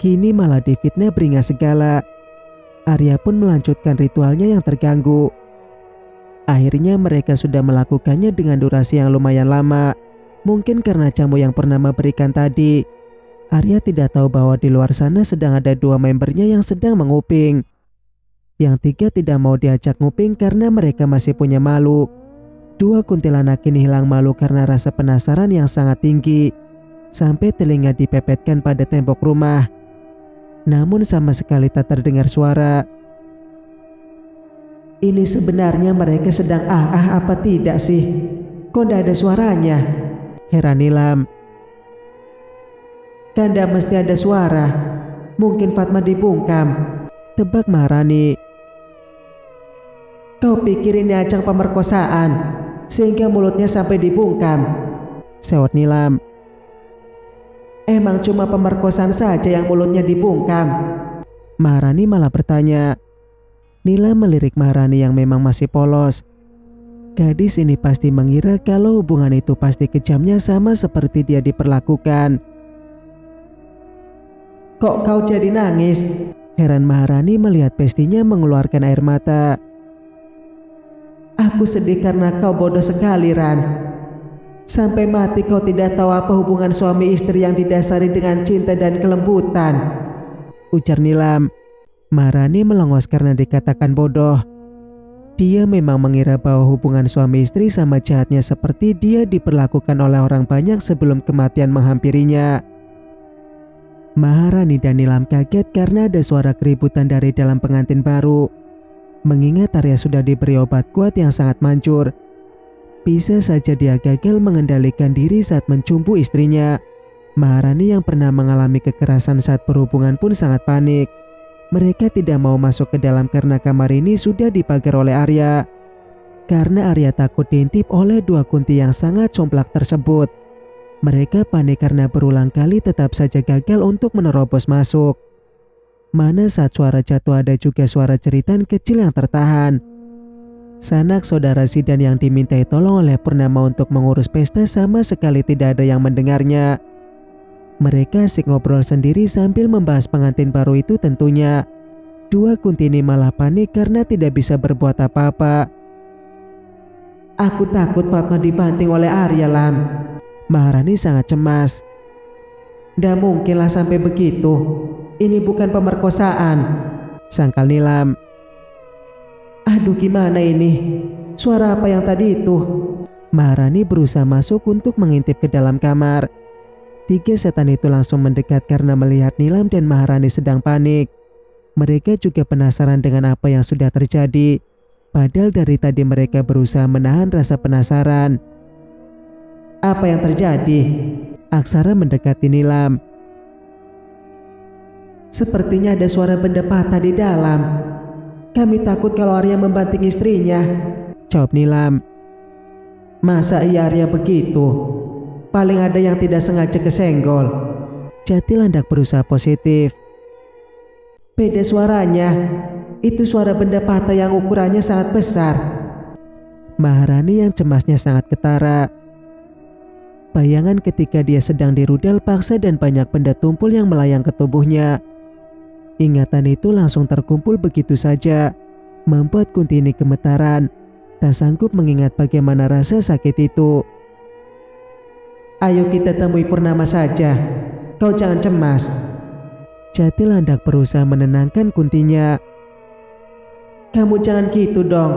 Kini malah difitnah beringas segala. Arya pun melanjutkan ritualnya yang terganggu. Akhirnya mereka sudah melakukannya dengan durasi yang lumayan lama. Mungkin karena jamu yang Purnama berikan tadi. Arya tidak tahu bahwa di luar sana sedang ada dua membernya yang sedang menguping. Yang tiga tidak mau diajak nguping karena mereka masih punya malu. Dua kuntilanak ini hilang malu karena rasa penasaran yang sangat tinggi. Sampai telinga dipepetkan pada tembok rumah. Namun sama sekali tak terdengar suara. "Ini sebenarnya mereka sedang apa tidak sih? Kok tidak ada suaranya?" heran Nilam. Kanda mesti ada suara. Mungkin Fatma dibungkam, tebak Maharani. Kau pikir ini ajang pemerkosaan sehingga mulutnya sampai dibungkam, sewot Nilam. Emang cuma pemerkosaan saja yang mulutnya dibungkam? Maharani malah bertanya. Nilam melirik Maharani yang memang masih polos. Gadis ini pasti mengira kalau hubungan itu pasti kejamnya sama seperti dia diperlakukan. Kok kau jadi nangis? Heran Maharani melihat bestinya mengeluarkan air mata. Aku sedih karena kau bodoh sekali, Ran. Sampai mati kau tidak tahu apa hubungan suami istri yang didasari dengan cinta dan kelembutan, ujar Nilam. Maharani melengos karena dikatakan bodoh. Dia memang mengira bahwa hubungan suami istri sama jahatnya seperti dia diperlakukan oleh orang banyak sebelum kematian menghampirinya. Maharani dan Nilam kaget karena ada suara keributan dari dalam pengantin baru. Mengingat Arya sudah diberi obat kuat yang sangat manjur, bisa saja dia gagal mengendalikan diri saat mencumbu istrinya. Maharani yang pernah mengalami kekerasan saat berhubungan pun sangat panik. Mereka tidak mau masuk ke dalam karena kamar ini sudah dipagar oleh Arya. Karena Arya takut diintip oleh dua kunti yang sangat somplak tersebut. Mereka panik karena berulang kali tetap saja gagal untuk menerobos masuk. Mana saat suara jatuh ada juga suara jeritan kecil yang tertahan. Sanak saudara Zidan yang dimintai tolong oleh Purnama untuk mengurus pesta sama sekali tidak ada yang mendengarnya. Mereka asik ngobrol sendiri sambil membahas pengantin baru itu tentunya. Dua kunti ini malah panik karena tidak bisa berbuat apa-apa. Aku takut Fatma dibanting oleh Arya, Lam. Maharani sangat cemas. Nggak mungkinlah sampai begitu. Ini bukan pemerkosaan, sangkal Nilam. Aduh, gimana ini? Suara apa yang tadi itu? Maharani berusaha masuk untuk mengintip ke dalam kamar. Tiga setan itu langsung mendekat karena melihat Nilam dan Maharani sedang panik. Mereka juga penasaran dengan apa yang sudah terjadi. Padahal dari tadi mereka berusaha menahan rasa penasaran. Apa yang terjadi? Aksara mendekati Nilam. Sepertinya ada suara benda patah di dalam. Kami takut kalau Arya membanting istrinya, jawab Nilam. Masa iya Arya begitu? Paling ada yang tidak sengaja kesenggol. Jatil hendak berusaha positif. Beda suaranya. Itu suara benda patah yang ukurannya sangat besar. Maharani yang cemasnya sangat ketara. Bayangan ketika dia sedang di rudal paksa dan banyak benda tumpul yang melayang ke tubuhnya. Ingatan itu langsung terkumpul begitu saja, membuat Kunti ini gemetaran, tak sanggup mengingat bagaimana rasa sakit itu. Ayo kita temui Purnama saja, kau jangan cemas. Jatil hendak berusaha menenangkan Kuntinya. Kamu jangan gitu dong,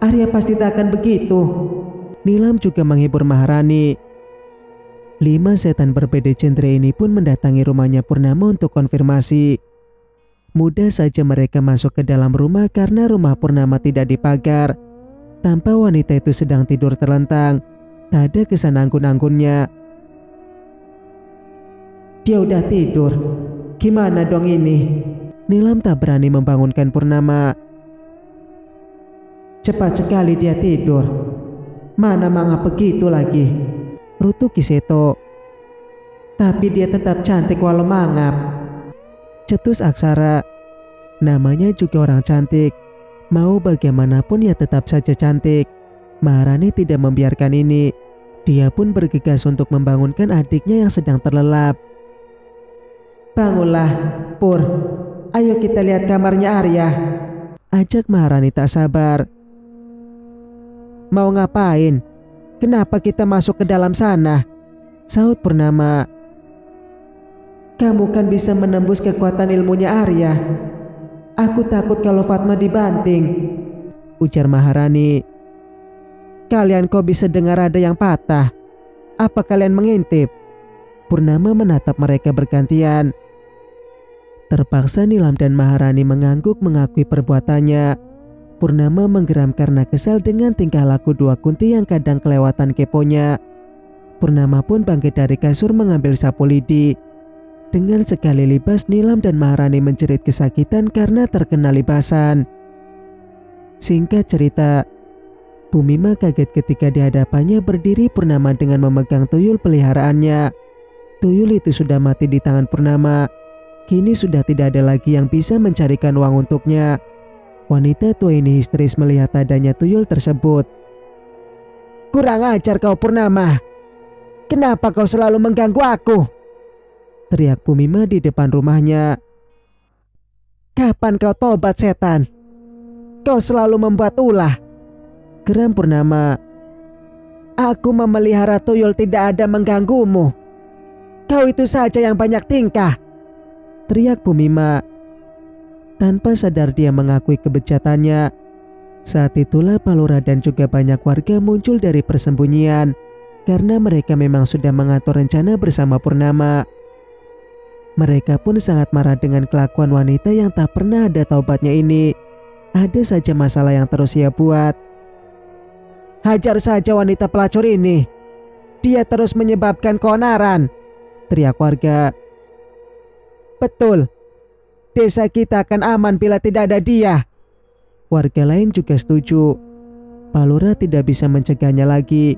Arya pasti tak akan begitu. Nilam juga menghibur Maharani. 5 setan berbeda genre ini pun mendatangi rumahnya Purnama untuk konfirmasi. Mudah saja mereka masuk ke dalam rumah karena rumah Purnama tidak dipagar. Tanpa wanita itu sedang tidur terlentang, tak ada kesan anggun-anggunnya. Dia udah tidur, gimana dong ini? Nilam tak berani membangunkan Purnama. Cepat sekali dia tidur. Mana mangap begitu lagi? Rutuk Kiseto. Tapi dia tetap cantik walau mangap, cetus Aksara. Namanya juga orang cantik. Mau bagaimanapun ya tetap saja cantik. Maharani tidak membiarkan ini. Dia pun bergegas untuk membangunkan adiknya yang sedang terlelap. Bangunlah, Pur. Ayo kita lihat kamarnya Arya, ajak Maharani tak sabar. Mau ngapain? Kenapa kita masuk ke dalam sana? Sahut Purnama. Kamu kan bisa menembus kekuatan ilmunya Arya. Aku takut kalau Fatma dibanting, ujar Maharani. Kalian kok bisa dengar ada yang patah? Apa kalian mengintip? Purnama menatap mereka bergantian. Terpaksa Nilam dan Maharani mengangguk mengakui perbuatannya. Purnama menggeram karena kesal dengan tingkah laku dua kunti yang kadang kelewatan keponya. Purnama pun bangkit dari kasur mengambil sapu lidi. Dengan sekali libas, Nilam dan Maharani menjerit kesakitan karena terkena libasan. Singkat cerita, Bumima kaget ketika di hadapannya berdiri Purnama dengan memegang tuyul peliharaannya. Tuyul itu sudah mati di tangan Purnama. Kini sudah tidak ada lagi yang bisa mencarikan uang untuknya. Wanita tua ini histeris melihat adanya tuyul tersebut. "Kurang ajar kau Purnama. Kenapa kau selalu mengganggu aku?" teriak Bumima di depan rumahnya. "Kapan kau tobat setan? Kau selalu membuat ulah," geram Purnama. "Aku memelihara tuyul tidak ada mengganggumu. Kau itu saja yang banyak tingkah," teriak Bumima. Tanpa sadar dia mengakui kebejatannya. Saat itulah Palura dan juga banyak warga muncul dari persembunyian karena mereka memang sudah mengatur rencana bersama Purnama. Mereka pun sangat marah dengan kelakuan wanita yang tak pernah ada taubatnya ini. Ada saja masalah yang terus ia buat. "Hajar saja wanita pelacur ini. Dia terus menyebabkan keonaran," teriak warga. "Betul. Desa kita akan aman bila tidak ada dia." Warga lain juga setuju. Palura tidak bisa mencegahnya lagi.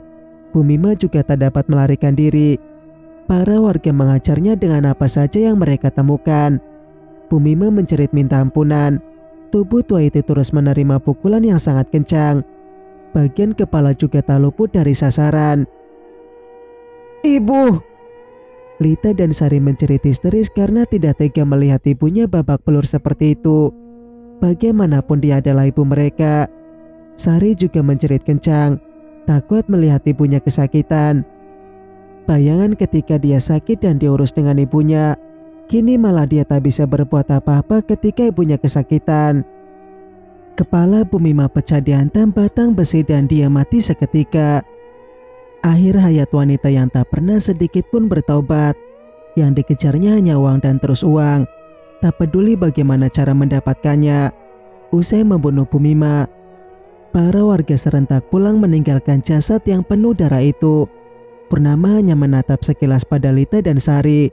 Bumima juga tak dapat melarikan diri. Para warga mengajarnya dengan apa saja yang mereka temukan. Bumima menjerit minta ampunan. Tubuh tua itu terus menerima pukulan yang sangat kencang. Bagian kepala juga tak luput dari sasaran. "Ibu!" Lita dan Sari menjerit histeris karena tidak tega melihat ibunya babak belur seperti itu. Bagaimanapun dia adalah ibu mereka. Sari juga menjerit kencang, takut melihat ibunya kesakitan. Bayangan ketika dia sakit dan diurus dengan ibunya, kini malah dia tak bisa berbuat apa-apa ketika ibunya kesakitan. Kepala Bumima pecah dihantam batang besi dan dia mati seketika. Akhir hayat wanita yang tak pernah sedikit pun bertaubat. Yang dikejarnya hanya uang dan terus uang. Tak peduli bagaimana cara mendapatkannya. Usai membunuh Bumima, para warga serentak pulang meninggalkan jasad yang penuh darah itu. Purnama hanya menatap sekilas pada Lita dan Sari.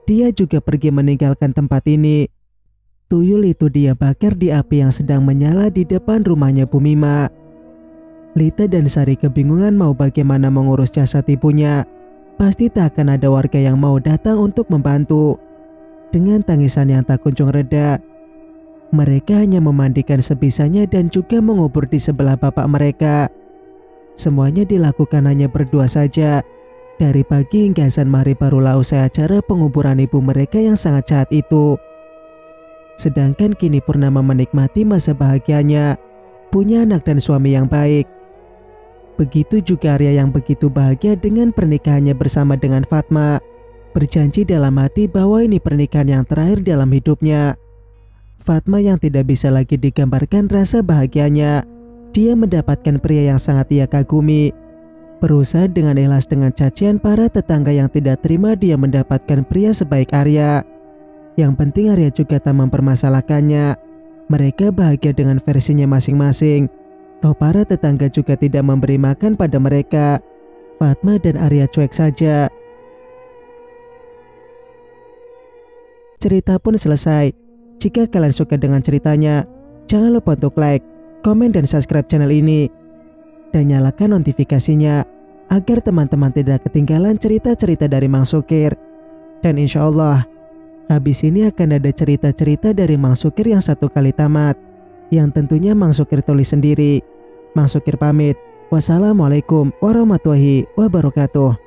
Dia juga pergi meninggalkan tempat ini. Tuyul itu dia bakar di api yang sedang menyala di depan rumahnya Bumima. Lita dan Sari kebingungan mau bagaimana mengurus jasad ibunya. Pasti tak akan ada warga yang mau datang untuk membantu. Dengan tangisan yang tak kunjung reda, mereka hanya memandikan sebisanya dan juga mengubur di sebelah bapak mereka. Semuanya dilakukan hanya berdua saja. Dari pagi hingga azan maghrib barulah usai acara penguburan ibu mereka yang sangat jahat itu. Sedangkan kini Purnama menikmati masa bahagianya, punya anak dan suami yang baik. Begitu juga Arya yang begitu bahagia dengan pernikahannya bersama dengan Fatma. Berjanji dalam hati bahwa ini pernikahan yang terakhir dalam hidupnya. Fatma yang tidak bisa lagi digambarkan rasa bahagianya. Dia mendapatkan pria yang sangat ia kagumi. Berusaha dengan ikhlas dengan cacian para tetangga yang tidak terima dia mendapatkan pria sebaik Arya. Yang penting Arya juga tak mempermasalahkannya. Mereka bahagia dengan versinya masing-masing. Toh para tetangga juga tidak memberi makan pada mereka. Fatma dan Arya cuek saja. Cerita pun selesai. Jika kalian suka dengan ceritanya, jangan lupa untuk like, komen dan subscribe channel ini. Dan nyalakan notifikasinya agar teman-teman tidak ketinggalan cerita-cerita dari Mang Sukir. Dan insya Allah, habis ini akan ada cerita-cerita dari Mang Sukir yang satu kali tamat, yang tentunya Mang Sukir tulis sendiri. Mang Sukir pamit. Wassalamualaikum warahmatullahi wabarakatuh.